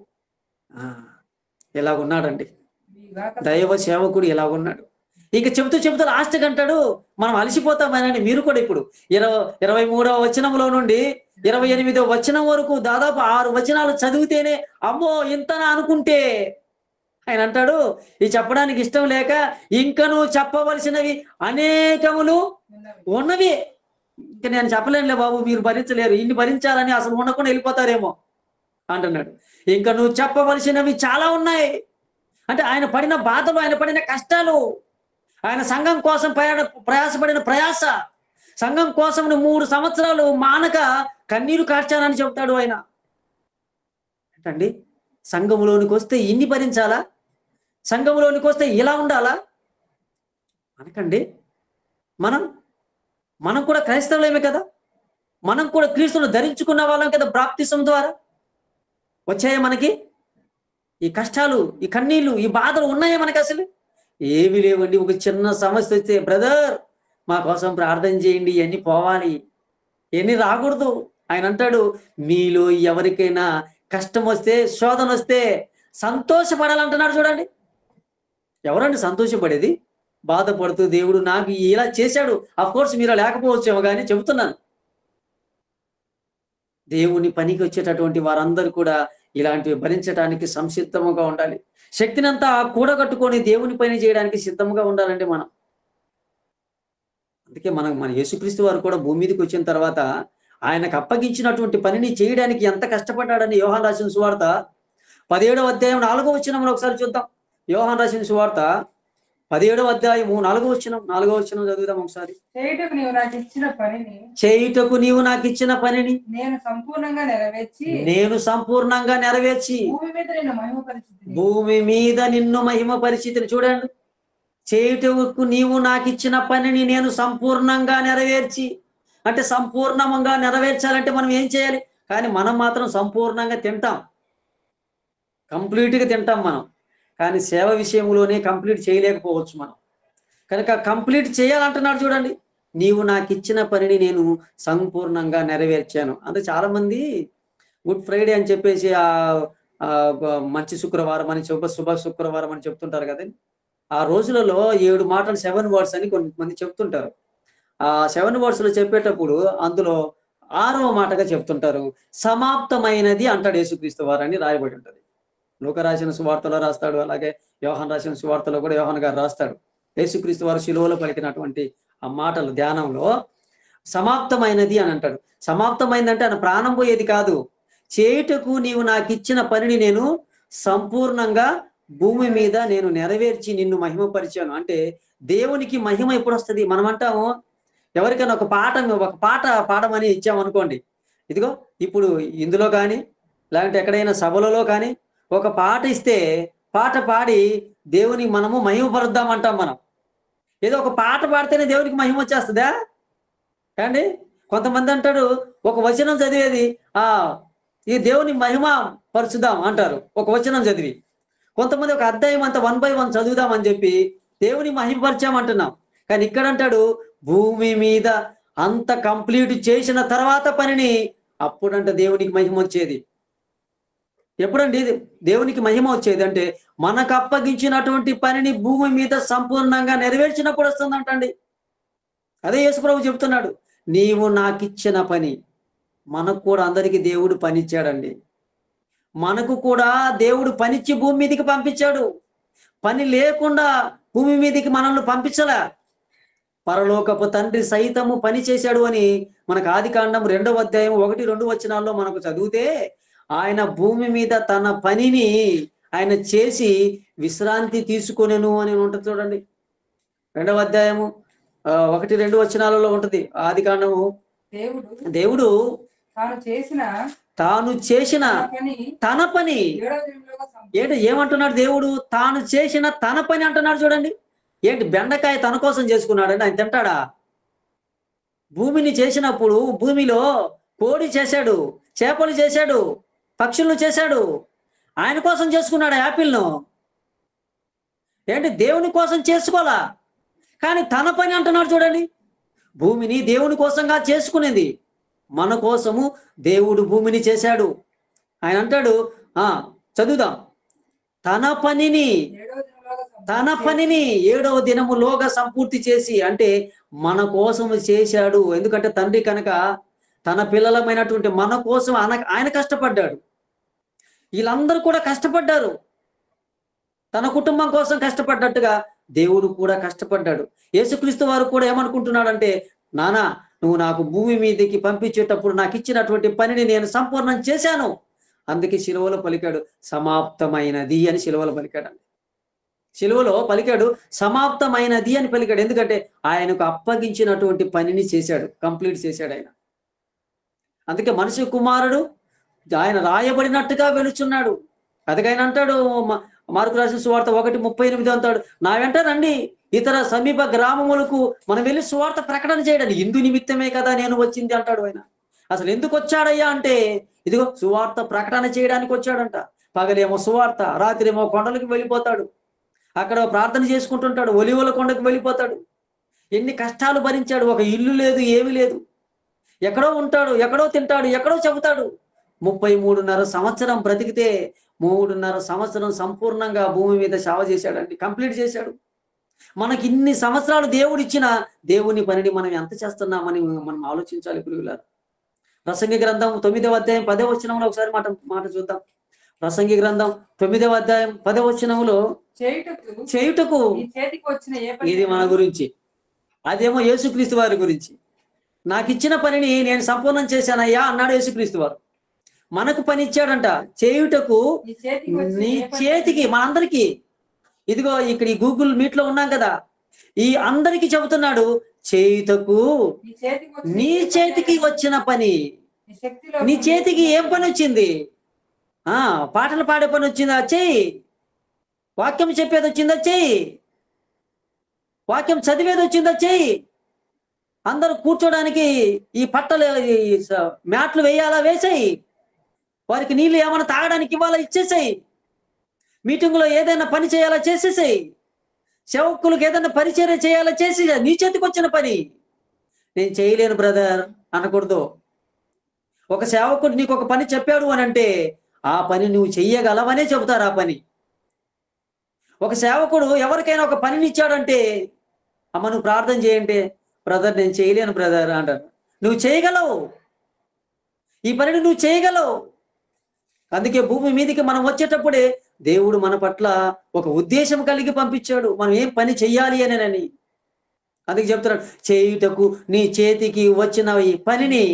ఇలాగున్నాడండి దైవ సేవకుడు, ఇలాగున్నాడు. ఇక చెబుతూ లాస్ట్కి అంటాడు, మనం అలసిపోతామని. మీరు కూడా ఇప్పుడు 23వ వచనంలో నుండి 28వ వచనం వరకు దాదాపు 6 వచనాలు చదివితేనే అమ్మో ఇంతనా అనుకుంటే, ఆయన అంటాడు ఇది చెప్పడానికి ఇష్టం లేక ఇంకను చెప్పవలసినవి అనేకములు ఉన్నవి. ఇంకా నేను చెప్పలేనులే బాబు, మీరు భరించలేరు, ఇన్ని భరించాలని అసలు ఉండకుండా వెళ్ళిపోతారేమో అంటున్నాడు. ఇంకా నువ్వు చెప్పవలసినవి చాలా ఉన్నాయి. అంటే ఆయన పడిన బాధలు, ఆయన పడిన కష్టాలు, ఆయన సంఘం కోసం ప్రయాసపడిన ప్రయాస, సంఘం కోసం 3 సంవత్సరాలు మానక కన్నీరు కార్చాలని చెప్తాడు ఆయన. ఏంటండి, సంఘములోనికి వస్తే ఇన్ని భరించాలా? సంఘములోనికి వస్తే ఇలా ఉండాలా? అనకండి. మనం కూడా క్రైస్తవులమే కదా, మనం కూడా క్రీస్తును ధరించుకున్న వాళ్ళం కదా. బాప్తిసం ద్వారా వచ్చాయా మనకి ఈ కష్టాలు, ఈ కన్నీళ్లు, ఈ బాధలు ఉన్నాయా మనకి? అసలు ఏవి లేవండి. ఒక చిన్న సమస్య వస్తే బ్రదర్ మా కోసం ప్రార్థన చేయండి, ఇవన్నీ పోవాలి, ఇవన్నీ రాకూడదు. ఆయన అంటాడు మీలో ఎవరికైనా కష్టం వస్తే, శోధన వస్తే సంతోషపడాలంటున్నాడు. చూడండి, ఎవరండి సంతోషపడేది? బాధపడుతూ దేవుడు నాకు ఇలా చేశాడు. అఫ్కోర్స్ మీరు లేకపోవచ్చేమో కానీ చెబుతున్నాను, దేవుని పనికి వచ్చేటటువంటి వారందరూ కూడా ఇలాంటివి భరించడానికి సంసిద్ధముగా ఉండాలి. శక్తినంతా కూడగట్టుకొని దేవుని పని చేయడానికి సిద్ధంగా ఉండాలంటే మనం. అందుకే మన యేసుక్రీస్తు వారు కూడా భూమి మీదకి వచ్చిన తర్వాత ఆయనకు అప్పగించినటువంటి పనిని చేయడానికి ఎంత కష్టపడ్డాడని యోహాను రాసిన సువార్త 17వ అధ్యాయం 4వ వచనంలో ఒకసారి చూద్దాం. యోహాను రాసిన సువార్త 17వ అధ్యాయము 4వ వచనం చదువుదాం ఒకసారి. చేయుటకు నీవు నాకు ఇచ్చిన పనిని నేను సంపూర్ణంగా నెరవేర్చి భూమి మీద నిన్ను మహిమపరిచితిని. చూడండి, చేయుటకు నీవు నాకు ఇచ్చిన పనిని నేను సంపూర్ణంగా నెరవేర్చి, అంటే సంపూర్ణంగా నెరవేర్చాలంటే మనం ఏం చేయాలి? కానీ మనం మాత్రం సంపూర్ణంగా తింటాం, కంప్లీట్గా తింటాం మనం. కానీ సేవ విషయంలోనే కంప్లీట్ చేయలేకపోవచ్చు మనం. కనుక కంప్లీట్ చేయాలంటున్నాడు. చూడండి, నీవు నాకు ఇచ్చిన పనిని నేను సంపూర్ణంగా నెరవేర్చాను. అంటే చాలా మంది గుడ్ ఫ్రైడే అని చెప్పేసి మంచి శుక్రవారం అని శుభ శుక్రవారం అని చెప్తుంటారు కదండి. ఆ రోజులలో 7 మాటలు 7 వర్డ్స్ అని కొంతమంది చెప్తుంటారు. ఆ 7 వర్డ్స్ లో చెప్పేటప్పుడు అందులో 6వ మాటగా చెప్తుంటారు సమాప్తమైనది అంటాడు యేసుక్రీస్తు వారు అని రాయబడి ఉంటుంది. లూకా రాసిన సువార్తలో రాస్తాడు, అలాగే యోహాను రాసిన సువార్తలో కూడా యోహాను గారు రాస్తాడు. యేసుక్రీస్తు వారు శిలువలో పలికినటువంటి ఆ మాటలు ధ్యానంలో సమాప్తమైనది అని అంటాడు. సమాప్తమైందంటే ఆయన ప్రాణం పోయేది కాదు, చేయుటకు నీవు నాకు ఇచ్చిన పనిని నేను సంపూర్ణంగా భూమి మీద నేను నెరవేర్చి నిన్ను మహిమపరిచాను. అంటే దేవునికి మహిమ ఎప్పుడు వస్తుంది? మనం అంటాము, ఎవరికైనా ఒక పాట పాడమని ఇచ్చామనుకోండి, ఇదిగో ఇప్పుడు ఇందులో కానీ లేదంటే ఎక్కడైనా సభలలో కానీ ఒక పాట ఇస్తే పాట పాడి దేవుని మనము మహిమపరుద్దామంటాం మనం. ఏదో ఒక పాట పాడితేనే దేవునికి మహిమ వచ్చేస్తుందా అండి? కొంతమంది అంటాడు, ఒక వచనం చదివేది ఈ దేవుని మహిమ పరుచుదాం అంటారు ఒక వచనం చదివి. కొంతమంది ఒక అధ్యాయం అంతా 1 by 1 చదువుదామని చెప్పి దేవుని మహిమపరిచామంటున్నాం. కానీ ఇక్కడ అంటాడు, భూమి మీద అంత కంప్లీట్ చేసిన తర్వాత పనిని అప్పుడంట దేవునికి మహిమ వచ్చేది. ఎప్పుడండి దేవునికి మహిమ వచ్చేది? అంటే మనకు అప్పగించినటువంటి పనిని భూమి మీద సంపూర్ణంగా నెరవేర్చినప్పుడు వస్తుందంటండి. అదే యేసుప్రభు చెప్తున్నాడు, నీవు నాకిచ్చిన పని. మనకు కూడా అందరికీ దేవుడు పనిచ్చాడండి. మనకు కూడా దేవుడు పనిచ్చి భూమి మీదకి పంపించాడు. పని లేకుండా భూమి మీదకి మనల్ని పంపించలే. పరలోకపు తండ్రి సైతము పని చేశాడు అని మనకు ఆదికాండం 2వ అధ్యాయం 1-2 వచనాల్లో మనకు చదివితే, ఆయన భూమి మీద తన పనిని ఆయన చేసి విశ్రాంతి తీసుకొనెను అని ఉంటుంది చూడండి. 2వ అధ్యాయము 1-2 వచనాలలో ఉంటది ఆదికాండము. దేవుడు తాను చేసిన తన పని ఏమంటున్నాడు? దేవుడు తాను చేసిన తన పని అంటున్నాడు చూడండి. ఏంటి, బెండకాయ తన కోసం చేసుకున్నాడండి? ఆయన తింటాడా? భూమిని చేసినప్పుడు భూమిలో కోడి చేశాడు, చేపలు చేశాడు, పక్షులను చేశాడు. ఆయన కోసం చేసుకున్నాడు యాపిల్ను. ఏంటి, దేవుని కోసం చేసుకోవాలా? కానీ తన పని అంటున్నాడు చూడండి. భూమిని దేవుని కోసంగా చేసుకునేది. మన కోసము దేవుడు భూమిని చేశాడు. ఆయన అంటాడు, చదువుదాం, తన పనిని 7వ దినములోగా సంపూర్తి చేసి. అంటే మన కోసము చేశాడు. ఎందుకంటే తండ్రి కనుక తన పిల్లలమైనటువంటి మన కోసం ఆయన కష్టపడ్డాడు. వీళ్ళందరూ కూడా కష్టపడ్డారు. తన కుటుంబం కోసం కష్టపడ్డట్టుగా దేవుడు కూడా కష్టపడ్డాడు. యేసుక్రీస్తు వారు కూడా ఏమనుకుంటున్నాడంటే, నానా నువ్వు నాకు భూమి మీదకి పంపించేటప్పుడు నాకు ఇచ్చినటువంటి పనిని నేను సంపూర్ణం చేశాను. అందుకే శిలువలో పలికాడు, సమాప్తమైనది అని శిలువలో పలికాడు. శిలువలో పలికాడు, సమాప్తమైనది అని పలికాడు. ఎందుకంటే ఆయనకు అప్పగించినటువంటి పనిని చేశాడు, కంప్లీట్ చేశాడు ఆయన. అందుకే మనిషి కుమారుడు ఆయన రాయబడినట్టుగా వెలుచున్నాడు. అదిగైనా అంటాడు, మార్కు రాసిన సువార్త 1:38 అంటాడు, నా వెంట రండి, ఇతర సమీప గ్రామములకు మనం వెళ్ళి సువార్త ప్రకటన చేయడానికి. ఇందు నిమిత్తమే కదా నేను వచ్చింది అంటాడు ఆయన. అసలు ఎందుకు వచ్చాడయ్యా అంటే, ఇదిగో సువార్త ప్రకటన చేయడానికి వచ్చాడంట. పగలేమో సువార్త, రాత్రి ఏమో కొండలకు వెళ్ళిపోతాడు, అక్కడ ప్రార్థన చేసుకుంటుంటాడు, ఒలివల కొండకు వెళ్ళిపోతాడు. ఎన్ని కష్టాలు భరించాడు. ఒక ఇల్లు లేదు, ఏమీ లేదు, ఎక్కడో ఉంటాడు, ఎక్కడో తింటాడు, ఎక్కడో చెబుతాడు. 33.5 సంవత్సరం బ్రతికితే 3.5 సంవత్సరం సంపూర్ణంగా భూమి మీద సేవ చేశాడండి, కంప్లీట్ చేశాడు. మనకి ఇన్ని సంవత్సరాలు దేవుడు ఇచ్చిన దేవుని పనిని మనం ఎంత చేస్తున్నామని మనం ఆలోచించాలి పిల్లలారా. ప్రసంగి గ్రంథం 9వ అధ్యాయం 10వ వచనంలో ఒకసారి మాట చూద్దాం. ప్రసంగి గ్రంథం 9వ అధ్యాయం 10వ వచనంలో, చేయుటకు ఇది మన గురించి, అదేమో యేసుక్రీస్తు వారి గురించి. నాకు ఇచ్చిన పనిని నేను సంపూర్ణం చేశానయ్యా అన్నాడు యేసుక్రీస్తు వారు. మనకు పని ఇచ్చాడంట, చేయుటకు నీ చేతికి, మనందరికీ. ఇదిగో ఇక్కడ ఈ గూగుల్ మీట్ లో ఉన్నాం కదా, ఈ అందరికీ చెబుతున్నాడు, చేయుటకు నీ చేతికి వచ్చిన పని. నీ చేతికి ఏం పని వచ్చింది? పాటలు పాడే పని వచ్చిందా? చెయ్యి. వాక్యం చెప్పేది వచ్చిందా? చెయ్యి. వాక్యం చదివేది వచ్చిందా? చెయ్యి. అందరూ కూర్చోడానికి ఈ పట్టలు మ్యాట్లు వేయాలా? వేసేయి. వారికి నీళ్ళు ఏమైనా తాగడానికి ఇవ్వాలా? ఇచ్చేసేయి. మీటింగులో ఏదైనా పని చేయాలా? చేసేసేయి. సేవకులకు ఏదైనా పరిచర్య చేయాలా? చేసి. నీ చేతికి వచ్చిన పని. నేను చేయలేను బ్రదర్ అనకూడదు. ఒక సేవకుడు నీకు ఒక పని చెప్పాడు అని అంటే ఆ పని నువ్వు చెయ్యగలవనే చెబుతారు ఆ పని. ఒక సేవకుడు ఎవరికైనా ఒక పనిని ఇచ్చాడంటే, అమ్మ నువ్వు ప్రార్థన చేయంటే, బ్రదర్ నేను చేయలేను బ్రదర్ అంటారు. నువ్వు చేయగలవు, ఈ పనిని నువ్వు చేయగలవు. అందుకే భూమి మీదకి మనం వచ్చేటప్పుడే దేవుడు మన పట్ల ఒక ఉద్దేశం కలిగి పంపించాడు, మనం ఏం పని చెయ్యాలి అని. అందుకే చెప్తున్నాడు, చేయుటకు నీ చేతికి వచ్చిన ఈ పనిని,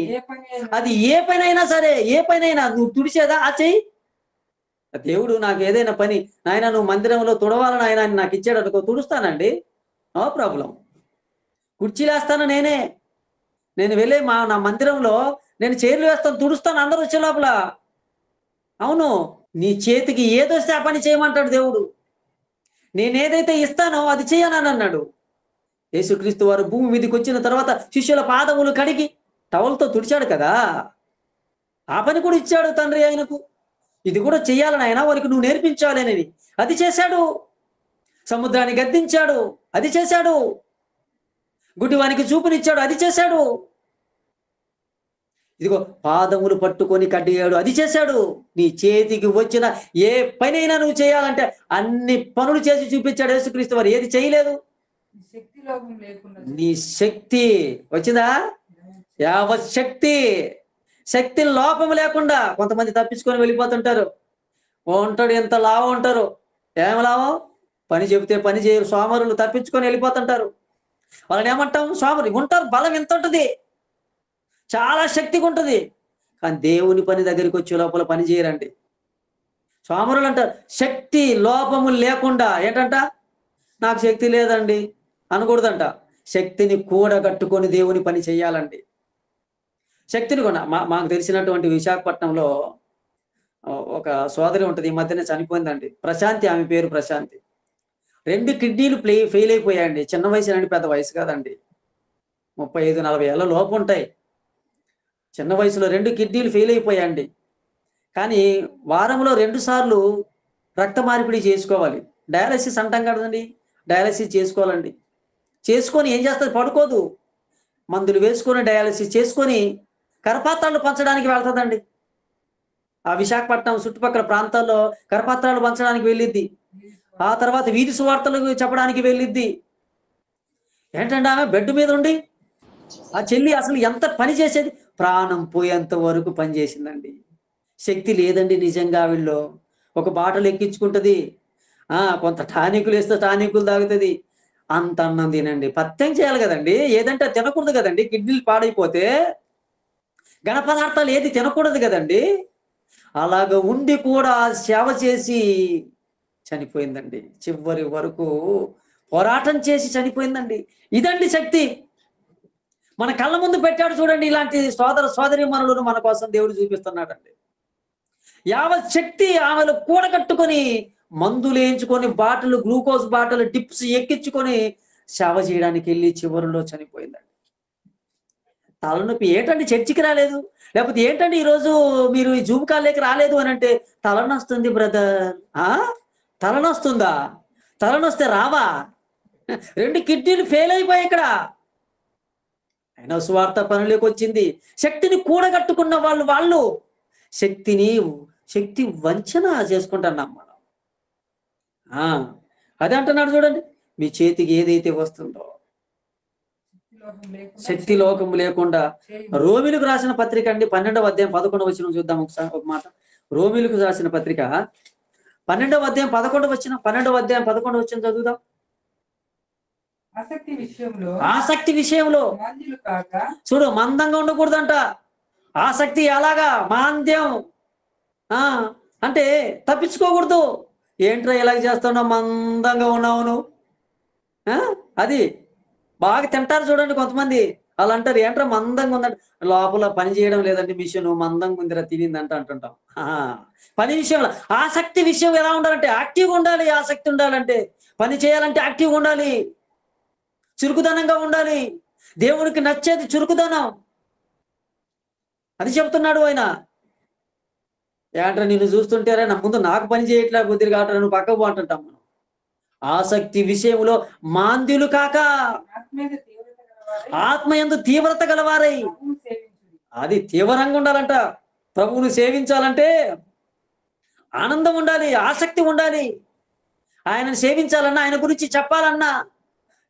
అది ఏ పనైనా సరే, ఏ పనైనా నువ్వు తుడిచేదా ఆ చెయ్యి, దేవుడు నాకు ఏదైనా పని, నాయన నువ్వు మందిరంలో తుడవాలని ఆయన నాకు ఇచ్చాడు అనుకో, తుడుస్తానండి, నో ప్రాబ్లం. కుర్చీలేస్తాను నేనే, నేను వెళ్ళే నా మందిరంలో నేను చైర్లు వేస్తాను, తుడుస్తాను అందరూ వచ్చే లోపల. అవును, నీ చేతికి ఏదొస్తే ఆ పని చేయమంటాడు దేవుడు. నేనేదైతే ఇస్తానో అది చేయనని అన్నాడు. యేసుక్రీస్తు వారు భూమి మీదకి వచ్చిన తర్వాత శిష్యుల పాదములు కడిగి టవల్తో తుడిచాడు కదా, ఆ పని కూడా ఇచ్చాడు తండ్రి ఆయనకు. ఇది కూడా చెయ్యాలని ఆయన వారికి నువ్వు నేర్పించాలి అనేది, అది చేశాడు. సముద్రాన్ని గద్దించాడు, అది చేశాడు. గుడ్డివానికి చూపునిచ్చాడు, అది చేశాడు. ఇదిగో పాదములు పట్టుకొని కడిగాడు, అది చేశాడు. నీ చేతికి వచ్చిన ఏ పనైనా నువ్వు చేయాలంటే అన్ని పనులు చేసి చూపించాడు యేసుక్రీస్తు వారు. ఏది చేయలేదు. నీ శక్తి వచ్చిందా, యావత్ శక్తి లోపం లేకుండా. కొంతమంది తప్పించుకొని వెళ్ళిపోతుంటారు. ఉంటాడు ఎంత లాభం ఉంటారు, ఏం లాభం, పని చెబితే పని చేయరు, సోమరులు తప్పించుకొని వెళ్ళిపోతుంటారు. వాళ్ళని ఏమంటాం, సోమరు ఉంటారు, బలం ఎంత ఉంటుంది, చాలా శక్తిగా ఉంటుంది, కానీ దేవుని పని దగ్గరికి వచ్చే లోపల పని చేయరండి. సోమరులు అంటారు శక్తి లోపము లేకుండా. ఏంటంట, నాకు శక్తి లేదండి అనకూడదంట. శక్తిని కూడగట్టుకొని దేవుని పని చేయాలండి. శక్తిని కూడా మాకు తెలిసినటువంటి విశాఖపట్నంలో ఒక సోదరి ఉంటుంది, ఈ మధ్యనే చనిపోయిందండి, ప్రశాంతి. ఆమె పేరు ప్రశాంతి. 2 కిడ్నీలు ఫెయిల్ అయిపోయాయండి. చిన్న వయసు అండి, పెద్ద వయసు కాదండి, 35-40 ఏళ్ళ లోపు ఉంటాయి. చిన్న వయసులో 2 కిడ్నీలు ఫెయిల్ అయిపోయాయండి. కానీ వారంలో 2 సార్లు రక్త మార్పిడి చేసుకోవాలి. డయాలసిస్ అంటాం కదండి, డయాలసిస్ చేసుకోవాలండి. చేసుకొని ఏం చేస్తుంది, పడుకోదు, మందులు వేసుకొని డయాలసిస్ చేసుకొని కరపాత్రాలు పంచడానికి వెళ్తుందండి. ఆ విశాఖపట్నం చుట్టుపక్కల ప్రాంతాల్లో కరపాత్రాలు పంచడానికి వెళ్ళిద్ది. ఆ తర్వాత వీధి సువార్తలకు చెప్పడానికి వెళ్ళిద్ది. ఏంటంటే ఆమె బెడ్ మీద ఉండి, ఆ చెల్లి అసలు ఎంత పని చేసేది, ప్రాణం పోయేంత వరకు పనిచేసిందండి. శక్తి లేదండి నిజంగా వీళ్ళు. ఒక బాటలు ఎక్కించుకుంటుంది, కొంత టానికులు వేస్తే టానికులు తాగుతుంది, అంత అన్నం తినండి. పత్యం చేయాలి కదండి, ఏదంటే తినకూడదు కదండి. కిడ్నీలు పాడైపోతే ఘన పదార్థాలు ఏది తినకూడదు కదండి. అలాగ ఉండి కూడా సేవ చేసి చనిపోయిందండి. చివరి వరకు పోరాటం చేసి చనిపోయిందండి. ఇదండి శక్తి. మన కళ్ళ ముందు పెట్టాడు చూడండి, ఇలాంటి సోదరీమణులను మన కోసం దేవుడు చూపిస్తున్నాడండి. యావత్ శక్తి ఆమెలు కూడగట్టుకొని, మందులు వేయించుకొని, బాటలు, గ్లూకోజ్ బాటలు, టిప్స్ ఎక్కించుకొని సేవ చేయడానికి వెళ్ళి చివరిలో చనిపోయిందండి. తలనొప్పి ఏంటండి, చర్చికి రాలేదు, లేకపోతే ఏంటండి ఈరోజు మీరు ఈ జూమ్ కాల్లోకి రాలేదు అని అంటే, తలనొస్తుంది బ్రదర్. తలనొస్తుందా? తలనొస్తే రావా? 2 కిడ్నీలు ఫెయిల్ అయిపోయాయి ఇక్కడ. అయినా సువార్త పనులకు వచ్చింది. శక్తిని కూడగట్టుకున్న వాళ్ళు శక్తి వంచన చేసుకుంటున్నాం మనం. అదే అంటున్నాడు చూడండి, మీ చేతికి ఏదైతే వస్తుందో శక్తి లోకం లేకుండా. రోమిలకు రాసిన పత్రిక అండి, 12వ అధ్యాయం 11వ వచనం చూద్దాం ఒకసారి ఒక మాట. రోమిలకు రాసిన పత్రిక 12వ అధ్యాయం 11వ వచనం, 12వ అధ్యాయం 11వ వచనం చదువుదాం. ఆసక్తి విషయంలో చూడు, మందంగా ఉండకూడదంట. ఆసక్తి ఎలాగా, మాంద్యం అంటే తప్పించుకోకూడదు. ఏంట్రా ఇలాగ చేస్తున్నావు, మందంగా ఉన్నావు నువ్వు. అది బాగా తింటారు చూడండి కొంతమంది, వాళ్ళు అంటారు ఏంట్రా మందంగా ఉందంట, లోపల పని చేయడం లేదండి మిషన్, మందంగా ఉందిరా తినిందంట అంటుంటాం. పని విషయంలో ఆసక్తి విషయం ఎలా ఉండాలంటే యాక్టివ్గా ఉండాలి. ఆసక్తి ఉండాలంటే, పని చేయాలంటే యాక్టివ్గా ఉండాలి, చురుకుదనంగా ఉండాలి. దేవునికి నచ్చేది చురుకుదనం. అది చెప్తున్నాడు ఆయన. ఏంట్రా నిన్ను చూస్తుంటారా, నా ముందు నాకు పని చేయట్లే బుద్ధి కావట్రా, నువ్వు పక్కకు అంటుంటాం మనం. ఆసక్తి విషయంలో మాంద్యులు కాక ఆత్మయందు తీవ్రత గలవారై. అది తీవ్రంగా ఉండాలంట. ప్రభువును సేవించాలంటే ఆనందం ఉండాలి, ఆసక్తి ఉండాలి. ఆయనను సేవించాలన్నా, ఆయన గురించి చెప్పాలన్నా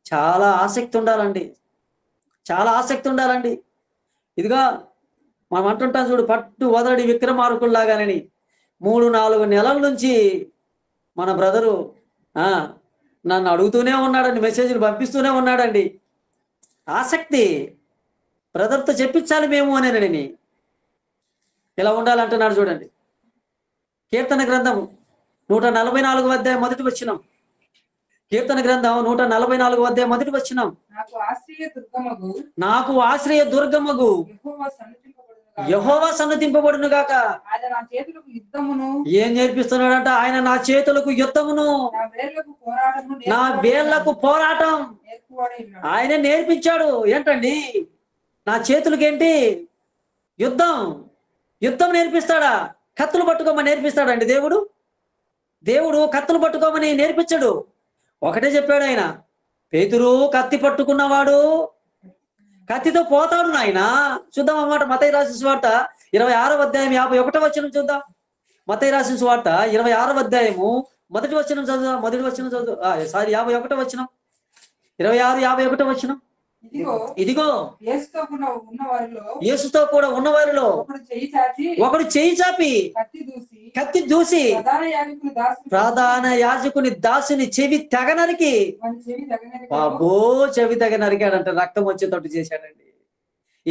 చాలా ఆసక్తి ఉండాలండి, చాలా ఆసక్తి ఉండాలండి. ఇదిగా మనం అంటుంటాం చూడు, పట్టు వదలడి విక్రమార్కుల్లాగానని. 3-4 నెలల నుంచి మన బ్రదరు నన్ను అడుగుతూనే ఉన్నాడండి, మెసేజ్లు పంపిస్తూనే ఉన్నాడండి. ఆసక్తి, బ్రదర్తో చెప్పించాలి మేము అనేనని ఇలా ఉండాలంటున్నాడు చూడండి. కీర్తన గ్రంథం 144వ అధ్యాయం మొదటి వచనం. కీర్తన గ్రంథం 144వ అధ్యాయం మొదటి వచనం. నాకు ఆశ్రయ దుర్గమగు యెహోవా సన్నతింపబడును గాక. ఏం నేర్పిస్తున్నాడంట? ఆయన నా చేతులకు యుద్ధమును, నా వేళ్లకు పోరాటం ఆయన నేర్పించాడు. ఏంటండి? నా చేతులకి ఏంటి? యుద్ధం. యుద్ధం నేర్పిస్తాడా? కత్తులు పట్టుకోమని నేర్పిస్తాడండి దేవుడు? దేవుడు కత్తులు పట్టుకోమని నేర్పించడు. ఒకటే చెప్పాడు ఆయన, పేతురు కత్తి పట్టుకున్నవాడు కత్తితో పోతాడు నాయన. చూద్దాం అన్నమాట. మత్తయి రాసిన సువార్త 26వ అధ్యాయం 51వ వచనం చూద్దాం. మత్తయి రాసిన సువార్త 26వ అధ్యాయము మొదటి వచనం చదువు. 51వ వచనం. 26:51 వచనం. ఇదిగో యేసుతో కూడా ఉన్నవారిలో ఒకడు చేయి చాపి కత్తి దూసి ప్రధాన యాజకుని దాసుని చెవి తెగ నరికి, బాబో చెవి తెగ నరికాడంట. రక్తం వచ్చేటట్టు చేశాడండి.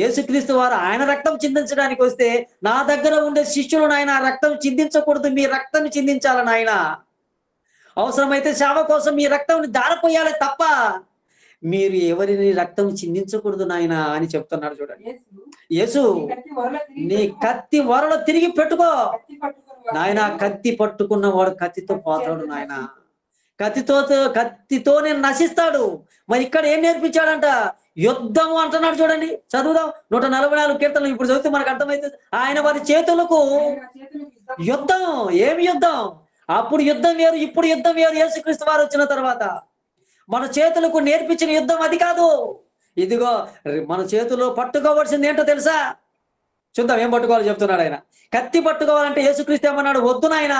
యేసుక్రీస్తు వారు ఆయన రక్తం చిందించడానికి వస్తే, నా దగ్గర ఉండే శిష్యులు నాయన రక్తం చిందించకూడదు, మీ రక్తం చిందించాలని ఆయన, అవసరమైతే సేవ కోసం మీ రక్తం దారిపోయాలి తప్ప మీరు ఎవరిని రక్తం చిందించకూడదు నాయన అని చెప్తున్నాడు. చూడండి, యేసు నీ కత్తి వరలో తిరిగి పెట్టుకో నాయన. కత్తి పట్టుకున్నవాడు కత్తితో పోతాడు నాయన. కత్తితో నేను నశిస్తాడు. మరి ఇక్కడ ఏం నేర్పించాడంట? యుద్ధము అంటున్నాడు. చూడండి, చదువుదాం. 144 కీర్తనలు ఇప్పుడు చదివితే మనకు అర్థమవుతుంది. ఆయన వారి చేతులకు యుద్ధం. ఏమి యుద్ధం? అప్పుడు యుద్ధం వేరు, ఇప్పుడు యుద్ధం వేరు. యేసుక్రీస్తు వారు వచ్చిన తర్వాత మన చేతులకు నేర్పించిన యుద్ధం అది కాదు. ఇదిగో మన చేతుల్లో పట్టుకోవాల్సింది ఏంటో తెలుసా? చూద్దాం ఏం పట్టుకోవాలో చెప్తున్నాడు ఆయన. కత్తి పట్టుకోవాలంటే యేసుక్రీస్తు ఏమన్నాడు? వద్దు నాయన,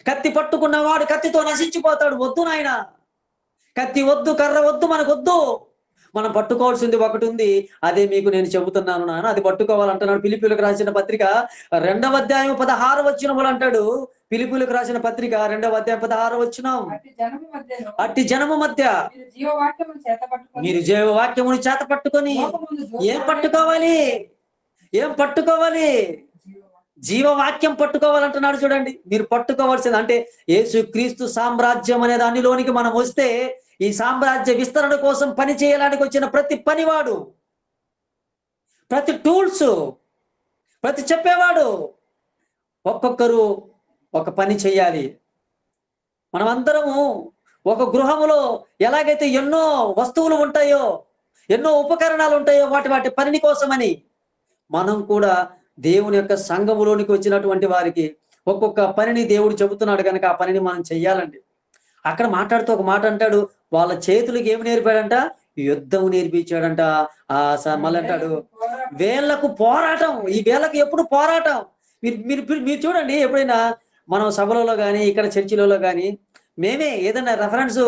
కత్తి పట్టుకున్నవాడు కత్తితో నశించిపోతాడు. వద్దు నాయన, కత్తి వద్దు, కర్ర వద్దు, మనకు వద్దు. మనం పట్టుకోవాల్సింది ఒకటి ఉంది, అదే మీకు నేను చెబుతున్నాను నాన్న, అది పట్టుకోవాలంటున్నాడు. ఫిలిప్పీయులకు రాసిన పత్రిక 2వ అధ్యాయం 16వ వచనములు అంటాడు. ఫిలిప్పీయులకు రాసిన పత్రిక 2వ అధ్యాయం 16వ వచనం. అట్టి జనము మధ్య మీరు జీవవాక్యమును చేత పట్టుకొని ఏం పట్టుకోవాలి? ఏం పట్టుకోవాలి? జీవవాక్యం పట్టుకోవాలంటున్నాడు. చూడండి, మీరు పట్టుకోవాల్సింది అంటే యేసుక్రీస్తు సామ్రాజ్యం అనే దానిలోనికి మనం వస్తే, ఈ సామ్రాజ్య విస్తరణ కోసం పని చేయడానికి వచ్చిన ప్రతి పనివాడు, ప్రతి టూల్స్, ప్రతి చెప్పేవాడు, ఒక్కొక్కరు ఒక పని చేయాలి. మనమందరము ఒక గృహములో ఎలాగైతే ఎన్నో వస్తువులు ఉంటాయో, ఎన్నో ఉపకరణాలు ఉంటాయో, వాటి పని కోసమని మనం కూడా దేవుని యొక్క సంఘములోనికి వచ్చినటువంటి వారికి ఒక్కొక్క పనిని దేవుడు చెబుతున్నాడు కనుక ఆ పనిని మనం చెయ్యాలండి. అక్కడ మాట్లాడుతూ ఒక మాట అంటాడు, వాళ్ళ చేతులకు ఏమి నేర్పాడంట? యుద్ధం నేర్పించాడంట. మళ్ళీ అంటాడు వేళ్లకు పోరాటం. ఈ వేళ్లకు ఎప్పుడు పోరాటం. మీరు చూడండి, ఎప్పుడైనా మనం సభలలో కానీ ఇక్కడ చర్చిలలో కానీ మేమే ఏదైనా రెఫరెన్స్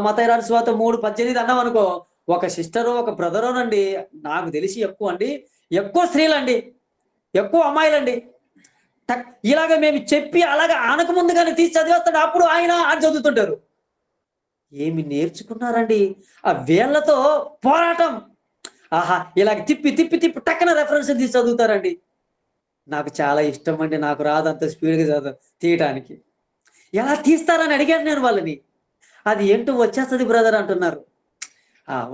మత్తయి రాసిన సువార్త 3:18 అన్నాం అనుకో, ఒక సిస్టరు ఒక బ్రదరోనండి, నాకు తెలిసి ఎక్కువ స్త్రీలండి, ఎక్కువ అమ్మాయిలండి, ఇలాగ మేము చెప్పి అలాగ ఆనక ముందుగానే తీసి చదివేస్తాడు. అప్పుడు ఆయన అని చదువుతుంటారు. ఏమి నేర్చుకున్నారండి? ఆ వేళ్లతో పోరాటం. ఆహా, ఇలాగ తిప్పి తిప్పి తిప్పి టక్కన రెఫరెన్స్ తీసి చదువుతారండి. నాకు చాలా ఇష్టం అండి, నాకు రాదంత స్పీడ్గా తీయటానికి. ఎలా తీస్తారని అడిగాను నేను వాళ్ళని. అది ఏంటో వచ్చేస్తుంది బ్రదర్ అంటున్నారు.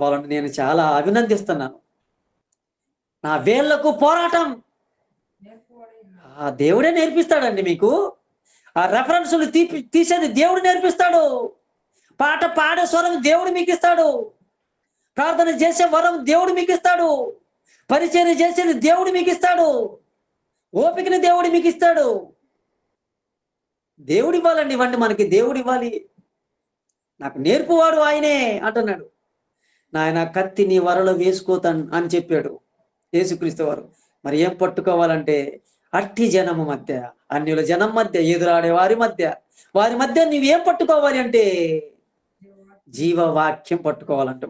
వాళ్ళని నేను చాలా అభినందిస్తున్నాను. నా వేళ్లకు పోరాటం దేవుడే నేర్పిస్తాడండి మీకు. ఆ రెఫరెన్సులు తీసేది దేవుడు నేర్పిస్తాడు. పాట పాడే స్వరం దేవుడు మీకు ఇస్తాడు. ప్రార్థన చేసే వరం దేవుడు మీకు ఇస్తాడు. పరిచర్య చేసేది దేవుడు మీకు ఇస్తాడు. ఓపికని దేవుడు మీకు ఇస్తాడు. దేవుడు ఇవ్వాలండి, ఇవ్వండి మనకి, దేవుడు ఇవ్వాలి. నాకు నేర్పువాడు ఆయనే అంటున్నాడు. నాయన కత్తి నీ వరలో వేసుకోతాను అని చెప్పాడు యేసుక్రీస్తు వారు. మరి ఏం పట్టుకోవాలంటే అట్టి జనము మధ్య, అన్యుల జనం మధ్య, ఎదురాడే వారి మధ్య నువ్వేం పట్టుకోవాలి అంటే జీవవాక్యం పట్టుకోవాలంట.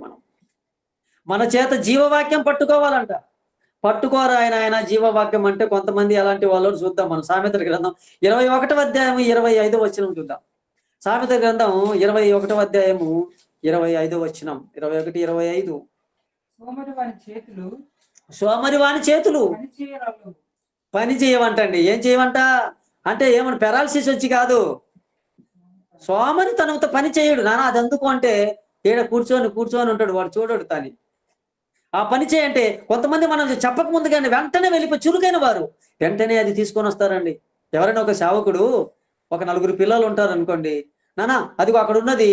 మన చేత జీవవాక్యం పట్టుకోవాలంట. పట్టుకోరా ఆయన జీవవాక్యం అంటే కొంతమంది అలాంటి వాళ్ళు చూద్దాం. మనం సామెతల గ్రంథం 21వ అధ్యాయం 25వ వచనం చూద్దాం. సామెతల గ్రంథం 21వ అధ్యాయము 25వ వచనం. 21, 25. సోమరి వాని చేతులు పని చేయవంటండి. ఏం చేయవంట అంటే ఏమన్నా పెరాలసిస్ వచ్చి కాదు, సోమరితనంతో పని చేయడు. నాన్న అది ఎందుకు అంటే ఈడ కూర్చొని ఉంటాడు, వాడు చూడడు తాని. ఆ పని చేయంటే కొంతమంది మనం చెప్పక ముందుగానే వెంటనే వెళ్ళిపోయి చురుకైన వారు వెంటనే అది తీసుకొని వస్తారండి. ఎవరైనా ఒక సేవకుడు ఒక 4 పిల్లలు ఉంటారు అనుకోండి, నానా అదిగో అక్కడ ఉన్నది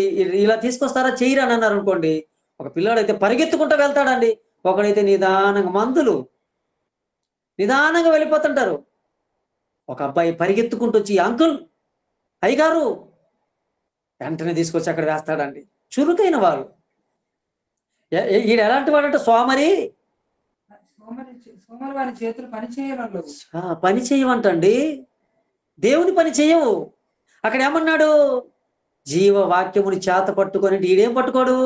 ఇలా తీసుకొస్తారా చెయ్యరా అని అన్నారు అనుకోండి, ఒక పిల్లాడైతే పరిగెత్తుకుంటూ వెళ్తాడండి. ఒకడైతే నిదానంగా మందులు నిదానంగా వెళ్ళిపోతుంటారు. ఒక అబ్బాయి పరిగెత్తుకుంటూ వచ్చి అంకుల్ అయ్యగారు వెంటనే తీసుకొచ్చి అక్కడ వేస్తాడండి. చురుకైన వారు. ఈడు ఎలాంటి వాడంటే సోమరి వారి చేతులు పని చేయడం పని చేయమంటండి. దేవుని పని చేయవు. అక్కడ ఏమన్నాడు? జీవవాక్యముని చేత పట్టుకొని ఈడేం పట్టుకోడు.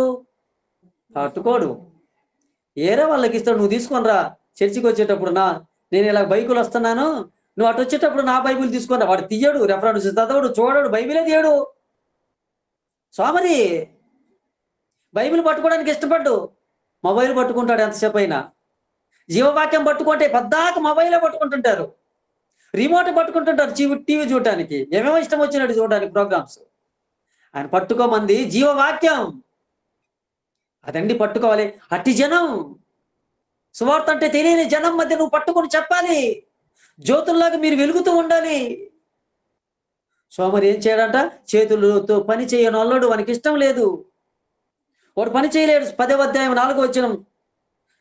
ఏరే వాళ్ళకి ఇస్తాడు. నువ్వు తీసుకొని రా చర్చికి వచ్చేటప్పుడు, నేను ఇలా బైబిల్ వస్తున్నాను, నువ్వు అటు వచ్చేటప్పుడు నా బైబిల్ తీసుకొని రా. వాడు తీయడు, రెఫరెన్స్ చదవడు, చూడడు, బైబిలే తీయడు. సోమరి బైబిల్ పట్టుకోవడానికి ఇష్టపడ్డు, మొబైల్ పట్టుకుంటాడు ఎంతసేపు అయినా. జీవవాక్యం పట్టుకుంటే పద్దాక మొబైలే పట్టుకుంటుంటారు, రిమోట్ పట్టుకుంటుంటారు టీవీ చూడటానికి, ఏమేమో ఇష్టం వచ్చినట్టు చూడడానికి ప్రోగ్రామ్స్. ఆయన పట్టుకోమంది జీవవాక్యం, అదండి పట్టుకోవాలి. అట్టి జనం, సువార్త అంటే తెలియని జనం మధ్య నువ్వు పట్టుకొని చెప్పాలి. జ్యోతుల్లాగా మీరు వెలుగుతూ ఉండాలి. సోమరి ఏం చేయడంట? చేతులతో పని చేయని వాళ్ళడు, వానికి ఇష్టం లేదు, వాడు పని చేయలేడు. 10వ అధ్యాయం 4వ వచనం,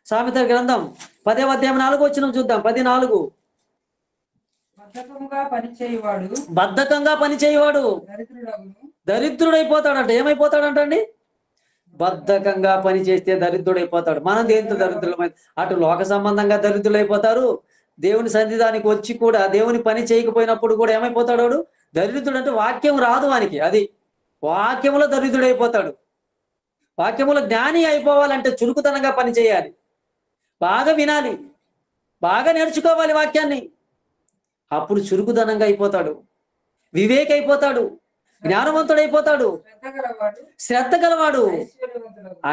సామెతల గ్రంథం 10వ అధ్యాయం 4వ వచనం చూద్దాం. 10:4. బద్ధకంగా పని చేయవాడు దరిద్రుడైపోతాడంట. ఏమైపోతాడంట అండి? బద్ధకంగా పని చేస్తే దరిద్రుడైపోతాడు. మనం దేంతో దరిద్రులమై, అటు లోక సంబంధంగా దరిద్రులైపోతారు, దేవుని సన్నిధానికి వచ్చి కూడా దేవుని పని చేయకపోయినప్పుడు కూడా ఏమైపోతాడు? దరిద్రుడు. అంటే వాక్యం రాదు వానికి, అది వాక్యములో దరిద్రుడైపోతాడు. వాక్యములో జ్ఞాని అయిపోవాలంటే చురుకుతనంగా పని చేయాలి, బాగా వినాలి, బాగా నేర్చుకోవాలి వాక్యాన్ని. అప్పుడు చురుకుదనంగా అయిపోతాడు, వివేక్ అయిపోతాడు, జ్ఞానవంతుడైపోతాడు, శ్రద్ధ గలవాడు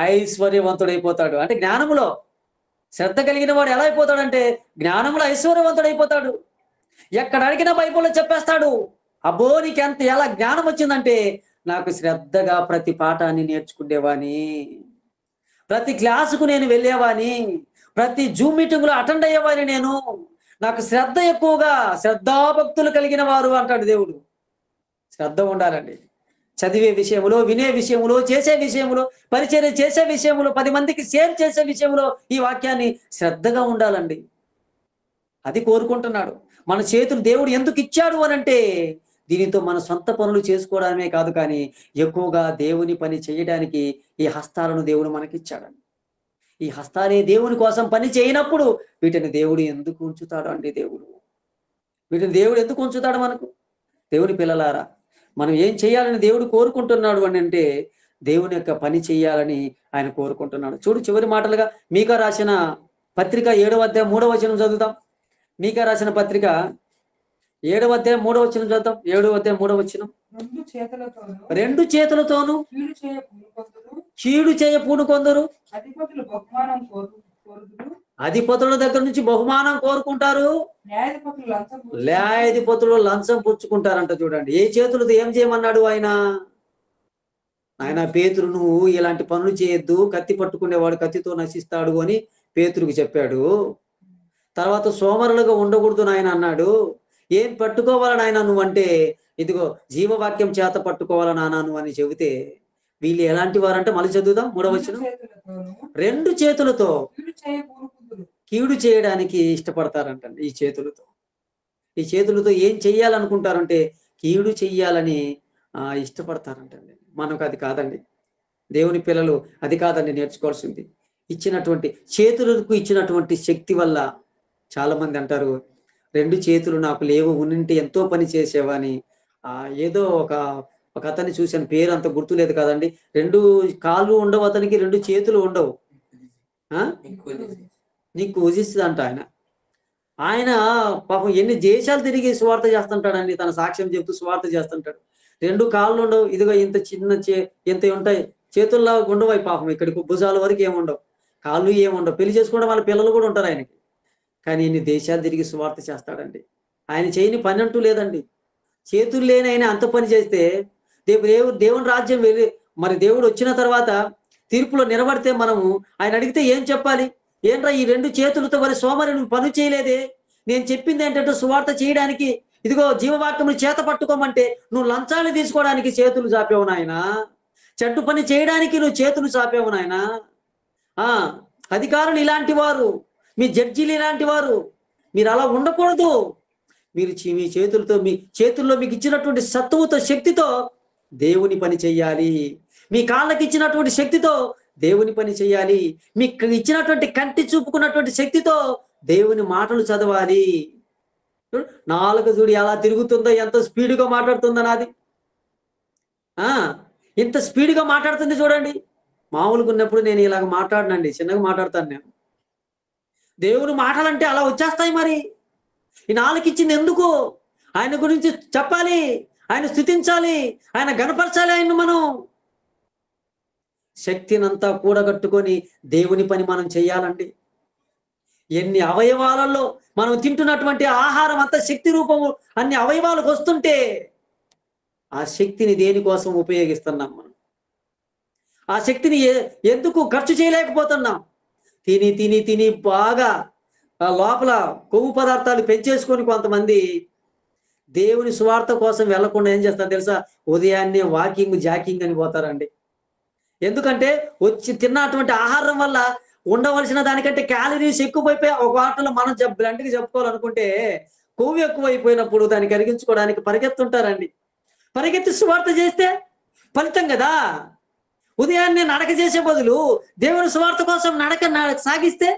ఐశ్వర్యవంతుడైపోతాడు. అంటే జ్ఞానములో శ్రద్ధ కలిగిన వాడు ఎలా అయిపోతాడంటే జ్ఞానములో ఐశ్వర్యవంతుడైపోతాడు. ఎక్కడ అడిగినా బైబిల్లో చెప్పేస్తాడు. అబ్బో నీకెంత ఎలా జ్ఞానం వచ్చిందంటే, నాకు శ్రద్ధగా ప్రతి పాఠాన్ని నేర్చుకునేవాని, ప్రతి క్లాసుకు నేను వెళ్ళేవాని, ప్రతి జూమ్ మీటింగ్లో అటెండ్ అయ్యేవాని, నాకు శ్రద్ధ ఎక్కువగా, శ్రద్ధాభక్తులు కలిగిన వారు అంటాడు దేవుడు. శ్రద్ధ ఉండాలండి. చదివే విషయంలో, వినే విషయంలో, చేసే విషయంలో, పరిచర్య చేసే విషయంలో, 10 మందికి షేర్ చేసే విషయంలో ఈ వాక్యాన్ని శ్రద్ధగా ఉండాలండి. అది కోరుకుంటున్నాడు. మన చేతులు దేవుడు ఎందుకు ఇచ్చాడు అనంటే, దీనితో మన సొంత పనులు చేసుకోవడమే కాదు, కానీ ఎక్కువగా దేవుని పని చేయడానికి ఈ హస్తాలను దేవుడు మనకిచ్చాడండి. ఈ హస్తాలే దేవుని కోసం పని చేయనప్పుడు వీటిని దేవుడు ఎందుకు ఉంచుతాడు అండి? వీటిని దేవుడు ఎందుకు ఉంచుతాడు మనకు? దేవుని పిల్లలారా, మనం ఏం చేయాలని దేవుడు కోరుకుంటున్నాడు అని అంటే, దేవుని యొక్క పని చేయాలని ఆయన కోరుకుంటున్నాడు. చూడు, చివరి మాటలుగా మీకా రాసిన పత్రిక 7వ అధ్యాయం 3వ వచనం చదువుతాం. మీకా రాసిన పత్రిక 7వ అధ్యాయం 3వ వచనం చదువుతాం. 7వ అధ్యాయం 3వ వచనం. రెండు చేతులతోనూ కీడు చేయ పూనుకొందరు, అధిపతుల దగ్గర నుంచి బహుమానం కోరుకుంటారు, న్యాయాధిపతులు లంచం పుచ్చుకుంటారంట. చూడండి, ఏ చేతులతో ఏం చేయమన్నాడు ఆయన పేతురు, నువ్వు ఇలాంటి పనులు చేయొద్దు, కత్తి పట్టుకునేవాడు కత్తితో నశిస్తాడు అని పేతురుకు చెప్పాడు. తర్వాత సోమరులుగా ఉండకూడదు నాయన అన్నాడు. ఏం పట్టుకోవాలని ఆయన నువ్వంటే, ఇదిగో జీవవాక్యం చేత పట్టుకోవాలని నాన్న నువ్వు అని చెబితే, వీళ్ళు ఎలాంటి వారంటే మళ్ళీ చదువుదాం 3వ వచనం. రెండు చేతులతో కీడు చేయడానికి ఇష్టపడతారంటండి. ఈ చేతులతో ఏం చెయ్యాలనుకుంటారంటే కీడు చెయ్యాలని ఇష్టపడతారంటండి. మనకు అది కాదండి. దేవుని పిల్లలు అది కాదండి నేర్చుకోవాల్సింది. ఇచ్చినటువంటి చేతులకు ఇచ్చినటువంటి శక్తి వల్ల చాలా మంది అంటారు, 2 చేతులు నాకు లేవు, ఉన్నింటి ఎంతో పని చేసేవాని. ఏదో ఒక అతన్ని చూశాను, పేరు అంత గుర్తులేదు కదండి. 2 కాళ్ళు ఉండవు అతనికి, 2 చేతులు ఉండవు. నీకు పూజిస్తుందంట ఆయన పాపం ఎన్ని దేశాలు తిరిగి సువార్త చేస్తుంటాడండి. తన సాక్ష్యం చెప్తూ సువార్త చేస్తుంటాడు. 2 కాళ్ళు ఉండవు, ఇదిగో ఇంత చిన్న ఎంత ఉంటాయి, చేతుల్లో ఉండవు పాపం, ఇక్కడికి భుజాల వరకు ఏముండవు, కాళ్ళు ఏముండవు. పెళ్లి చేసుకోవడం వాళ్ళ పిల్లలు కూడా ఉంటారు ఆయనకి. కానీ ఇన్ని దేశాలు తిరిగి సువార్త చేస్తాడండి. ఆయన చేయని పని అంటూ లేదండి. చేతులు లేని ఆయన అంత పని చేస్తే దేవుని రాజ్యం వెళ్ళి మరి దేవుడు వచ్చిన తర్వాత తీర్పులో నిలబడితే మనము ఆయన అడిగితే ఏం చెప్పాలి? ఏంట్రా ఈ 2 చేతులతో మరి సోమరి నువ్వు పని చేయలేదే, నేను చెప్పింది ఏంటంటే సువార్త చేయడానికి ఇదిగో జీవవాక్యములు చేత పట్టుకోమంటే నువ్వు లంచాలు తీసుకోవడానికి చేతులు చాపావు నాయనా, చెడ్డు పని చేయడానికి నువ్వు చేతులు చాపావు నాయనా. అధికారులు ఇలాంటి వారు, మీ జడ్జీలు ఇలాంటి వారు, మీరు అలా ఉండకూడదు. మీరు మీ చేతులతో, మీ చేతుల్లో మీకు ఇచ్చినటువంటి సత్తువుతో, శక్తితో దేవుని పని చెయ్యాలి. మీ కాళ్ళకి ఇచ్చినటువంటి శక్తితో దేవుని పని చెయ్యాలి. మీకు ఇచ్చినటువంటి కంటి చూపుకున్నటువంటి శక్తితో దేవుని మాటలు చదవాలి. నాలుక చూడు ఎలా తిరుగుతుందో, ఎంత స్పీడ్గా మాట్లాడుతుందో నాది. ఇంత స్పీడ్గా మాట్లాడుతుంది చూడండి. మామూలుగా ఉన్నప్పుడు నేను ఇలాగ మాట్లాడనండి, చిన్నగా మాట్లాడతాను నేను. దేవుని మాటలంటే అలా వచ్చేస్తాయి. మరి ఈ నాలుక ఇచ్చింది ఎందుకు? ఆయన గురించి చెప్పాలి, ఆయన స్తుతించాలి, ఆయన గణపరచాలి. ఆయన మనం శక్తినంతా కూడగట్టుకొని దేవుని పని మనం చెయ్యాలండి. ఎన్ని అవయవాలలో మనం తింటున్నటువంటి ఆహారం అంతా శక్తి రూపము అన్ని అవయవాలకు వస్తుంటే ఆ శక్తిని దేనికోసం ఉపయోగిస్తున్నాం మనం? ఆ శక్తిని ఎందుకు ఖర్చు చేయలేకపోతున్నాం? తిని తిని తిని బాగా లోపల కొవ్వు పదార్థాలు పెంచేసుకొని కొంతమంది దేవుని సువార్త కోసం వెళ్లకుండా ఏం చేస్తారు తెలుసా? ఉదయాన్నే వాకింగ్ జాకింగ్ అని పోతారండి. ఎందుకంటే వచ్చి తిన్నటువంటి ఆహారం వల్ల ఉండవలసిన దానికంటే క్యాలరీస్ ఎక్కువైపోయి ఒక వాటలో మనం బ్లంట్గా చెప్పుకోవాలనుకుంటే కొవ్వు ఎక్కువైపోయినప్పుడు దాన్ని కరిగించుకోవడానికి పరిగెత్తుంటారండి. పరిగెత్తి సువార్త చేస్తే ఫలితం కదా. ఉదయాన్నే నడక చేసే బదులు దేవుని సువార్త కోసం నడక సాగిస్తే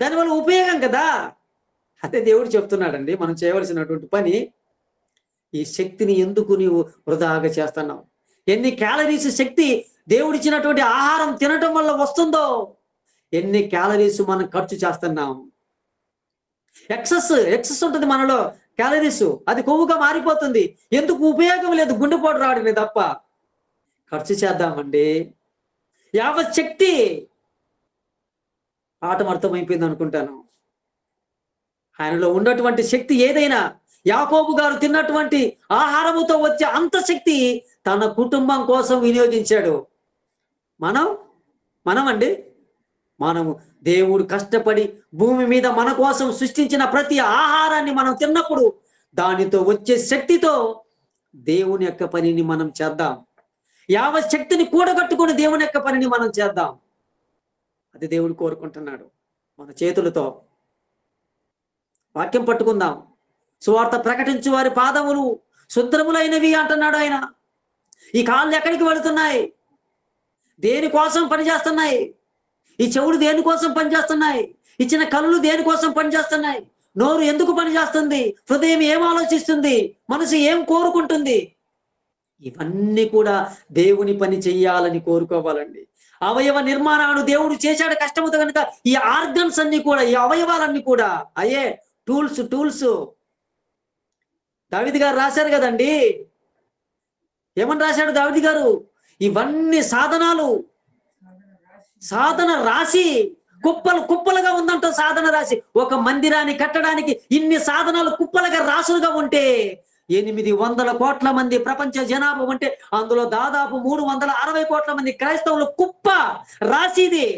దానివల్ల ఉపయోగం కదా. అదే దేవుడు చెప్తున్నాడండి, మనం చేయవలసినటువంటి పని. ఈ శక్తిని ఎందుకు నీవు వృధాగా చేస్తున్నావు? ఎన్ని క్యాలరీస్ శక్తి దేవుడిచ్చినటువంటి ఆహారం తినటం వల్ల వస్తుందో, ఎన్ని క్యాలరీస్ మనం ఖర్చు చేస్తున్నాం. ఎక్సెస్ ఉంటుంది మనలో క్యాలరీస్, అది కొవ్వుగా మారిపోతుంది. ఎందుకు ఉపయోగం లేదు, గుండెపోటు రావడమే తప్ప. ఖర్చు చేద్దామండి. యావత్ శక్తి ఆటం అర్థమైపోయింది అనుకుంటాను. ఆయనలో ఉన్నటువంటి శక్తి ఏదైనా, యాకోబు గారు తిన్నటువంటి ఆహారముతో వచ్చే అంత శక్తి తన కుటుంబం కోసం వినియోగించాడు. మనమండి, మనము దేవుడు కష్టపడి భూమి మీద మన కోసం సృష్టించిన ప్రతి ఆహారాన్ని మనం తిన్నప్పుడు దానితో వచ్చే శక్తితో దేవుని యొక్క పనిని మనం చేద్దాం. యావత్ శక్తిని కూడగట్టుకుని దేవుని యొక్క పనిని మనం చేద్దాం. అది దేవుడు కోరుకుంటున్నాడు. మన చేతులతో వాక్యం పట్టుకుందాం. సువార్త ప్రకటించు వారి పాదములు శుద్ధములైనవి అంటున్నాడు ఆయన. ఈ కాళ్ళు ఎక్కడికి వెళుతున్నాయి? దేనికోసం పనిచేస్తున్నాయి? ఈ చెవులు దేనికోసం పనిచేస్తున్నాయి? ఇచ్చిన కళ్ళు దేనికోసం పనిచేస్తున్నాయి? నోరు ఎందుకు పనిచేస్తుంది? హృదయం ఏం ఆలోచిస్తుంది? మనసు ఏం కోరుకుంటుంది? ఇవన్నీ కూడా దేవుని పని చెయ్యాలని కోరుకోవాలండి. అవయవ నిర్మాణాన్ని దేవుడు చేశాడు కష్టముతో కనుక ఈ ఆర్గన్స్ అన్ని కూడా, ఈ అవయవాలన్నీ కూడా అయ్యే టూల్స్. దావీదు గారు రాశారు కదండి. ఏమని రాశాడు దావీదు గారు? ఇవన్నీ సాధన రాసి కుప్పలుగా ఉందంట. సాధన రాసి ఒక మందిరాన్ని కట్టడానికి ఇన్ని సాధనాలు కుప్పలుగా రాసులుగా ఉంటే 800 కోట్ల మంది ప్రపంచ జనాభా ఉంటే అందులో దాదాపు 360 కోట్ల మంది క్రైస్తవులు కుప్ప రాసిది.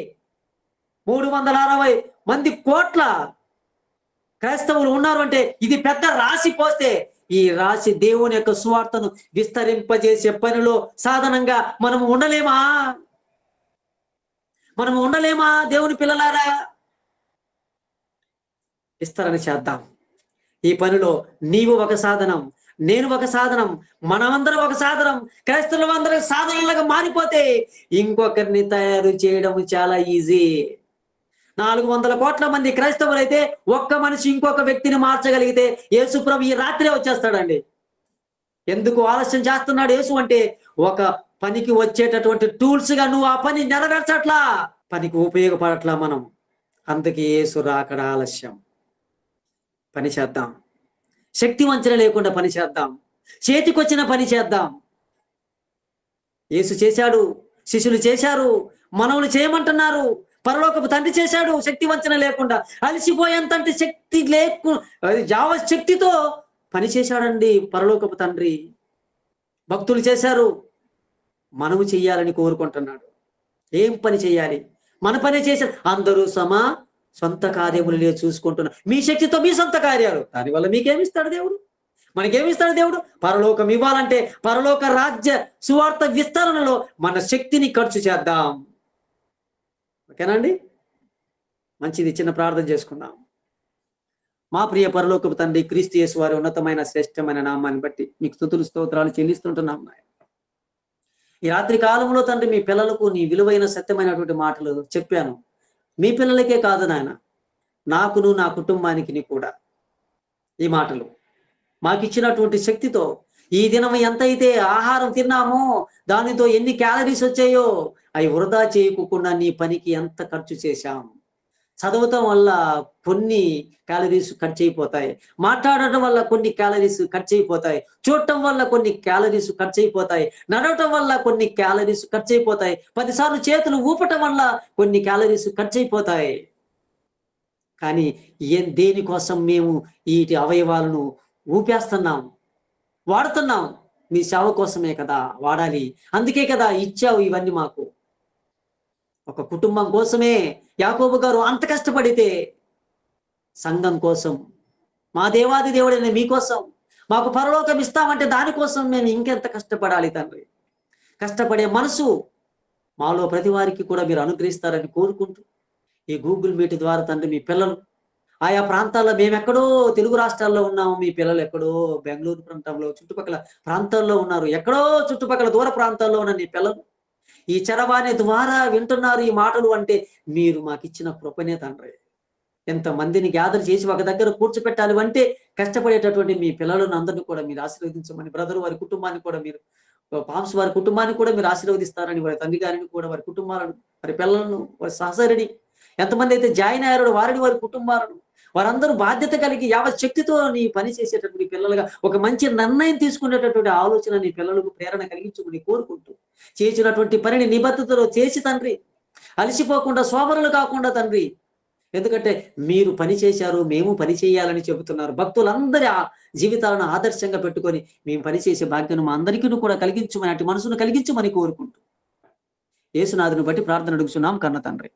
360 మంది కోట్ల క్రైస్తవులు ఉన్నారు అంటే ఇది పెద్ద రాసి పోస్తే, ఈ రాసి దేవుని యొక్క సువార్తను విస్తరింపజేసే పనిలో సాధనంగా మనము ఉండలేమా? దేవుని పిల్లలారా, విస్తరణ చేద్దాం. ఈ పనిలో నీవు ఒక సాధనం, నేను ఒక సాధనం, మనమందరం ఒక సాధనం. క్రైస్తవులందరం సాధనలుగా మారిపోతే ఇంకొకరిని తయారు చేయడం చాలా ఈజీ. 400 కోట్ల మంది క్రైస్తవులు అయితే ఒక్క మనిషి ఇంకొక వ్యక్తిని మార్చగలిగితే యేసు ప్రభు ఈ రాత్రే వచ్చేస్తాడండి. ఎందుకు ఆలస్యం చేస్తున్నాడు యేసు అంటే, ఒక పనికి వచ్చేటటువంటి టూల్స్ గా నువ్వు ఆ పని నెరవేర్చట్లా, పనికి ఉపయోగపడట్లా మనం. అందుకే యేసు రాకడ ఆలస్యం. పని చేద్దాం. శక్తి వంచన లేకుండా పని చేద్దాం. చేతికొచ్చిన పని చేద్దాం. యేసు చేశాడు, శిష్యులు చేశారు, మనవులు చేయమంటున్నారు. పరలోకపు తండ్రి చేశాడు శక్తి వంచన లేకుండా. అలసిపోయేంతంటే శక్తి యావత్ శక్తితో పని చేశాడండి పరలోకపు తండ్రి. భక్తులు చేశారు, మనము చెయ్యాలని కోరుకుంటున్నాడు. ఏం పని చేయాలి? మన పనే చేశారు. అందరూ సొంత కార్యములే చూసుకుంటున్నారు. మీ శక్తితో మీ సొంత కార్యాలు, దానివల్ల మీకేమిస్తాడు దేవుడు? మనకేమిస్తాడు దేవుడు? పరలోకం ఇవ్వాలంటే పరలోక రాజ్య సువార్త విస్తరణలో మన శక్తిని ఖర్చు చేద్దాం. ఓకేనండి? మంచిది, చిన్న ప్రార్థన చేసుకుందాం. మా ప్రియ పరలోకపు తండ్రి, క్రీస్తు యేసు వారి ఉన్నతమైన శ్రేష్టమైన నామాన్ని బట్టి మీకు స్తుతులు స్తోత్రాలు చెల్లిస్తుంటున్నాం. ఈ రాత్రి కాలంలో తండ్రి, మీ పిల్లలకు నీ విలువైన సత్యమైనటువంటి మాటలు చెప్పాను. మీ పిల్లలకే కాదు నాయన, నాకును నా కుటుంబానికి కూడా ఈ మాటలు మాకిచ్చినటువంటి శక్తితో ఈ దినం ఎంతైతే ఆహారం తిన్నామో దానితో ఎన్ని క్యాలరీస్ వచ్చాయో అవి వృధా చేయకుండా నీ పనికి ఎంత ఖర్చు చేశాం. చదవటం వల్ల కొన్ని క్యాలరీస్ ఖర్చు అయిపోతాయి, మాట్లాడటం వల్ల కొన్ని క్యాలరీస్ ఖర్చు అయిపోతాయి, చూడటం వల్ల కొన్ని క్యాలరీస్ ఖర్చు అయిపోతాయి, నడవటం వల్ల కొన్ని క్యాలరీస్ ఖర్చు అయిపోతాయి, 10 సార్లు చేతులు ఊపటం వల్ల కొన్ని క్యాలరీస్ ఖర్చు అయిపోతాయి. కానీ దేనికోసం మేము వీటి అవయవాలను ఊపేస్తున్నాం, వాడుతున్నాం? మీ సేవ కోసమే కదా వాడాలి. అందుకే కదా ఇచ్చావు ఇవన్నీ మాకు. ఒక కుటుంబం కోసమే యాకోబు గారు అంత కష్టపడితే, సంఘం కోసం, మా దేవాది దేవుడైన మీకోసం, మాకు పరలోకం ఇస్తామంటే దానికోసం మేము ఇంకెంత కష్టపడాలి తండ్రి. కష్టపడే మనసు మాలో ప్రతి వారికి కూడా మీరు అనుగ్రహిస్తారని కోరుకుంటూ, ఈ గూగుల్ మీట్ ద్వారా తండ్రి, మీ పిల్లలు ఆయా ప్రాంతాల్లో, మేమెక్కడో తెలుగు రాష్ట్రాల్లో ఉన్నాము, మీ పిల్లలు ఎక్కడో బెంగళూరు ప్రాంతంలో చుట్టుపక్కల ప్రాంతాల్లో ఉన్నారు, ఎక్కడో చుట్టుపక్కల దూర ప్రాంతాల్లో ఉన్న నీ పిల్లలు ఈ చరవాణి ద్వారా వింటున్నారు ఈ మాటలు. అంటే మీరు మాకు ఇచ్చిన కృపనే తండ్రి. ఎంతమందిని గ్యాదర్ చేసి ఒక దగ్గర కూర్చోపెట్టాలి అంటే కష్టపడేటటువంటి మీ పిల్లలను అందరినీ కూడా మీరు ఆశీర్వదించమని, బ్రదర్ వారి కుటుంబాన్ని కూడా మీరు, పామ్స్ వారి కుటుంబాన్ని కూడా మీరు ఆశీర్వదిస్తారని, వారి తండ్రి గారిని కూడా, వారి కుటుంబాలను, వారి పిల్లలను, వారి సహచరుని, ఎంతమంది అయితే జాయిన్ అయ్యారో వారిని, వారి కుటుంబాలను, వారందరూ బాధ్యత కలిగి యావత్ శక్తితో నీ పని చేసేటటువంటి పిల్లలుగా ఒక మంచి నిర్ణయం తీసుకునేటటువంటి ఆలోచన నీ పిల్లలకు ప్రేరణ కలిగించుకుని కోరుకుంటూ, చేసినటువంటి పనిని నిబద్ధతలో చేసి తండ్రి, అలసిపోకుండా సోమరులు కాకుండా తండ్రి, ఎందుకంటే మీరు పని చేశారు, మేము పని చేయాలని చెబుతున్నారు. భక్తులందరి జీవితాలను ఆదర్శంగా పెట్టుకొని మేము పనిచేసే భాగ్యం మా అందరికీ కూడా కలిగించమని, అటు మనసును కలిగించమని కోరుకుంటూ యేసునాథుని బట్టి ప్రార్థన అడుగుతున్నాం కన్న తండ్రి.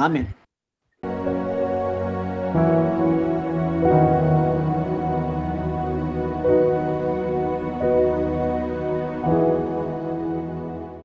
ఆమేన్.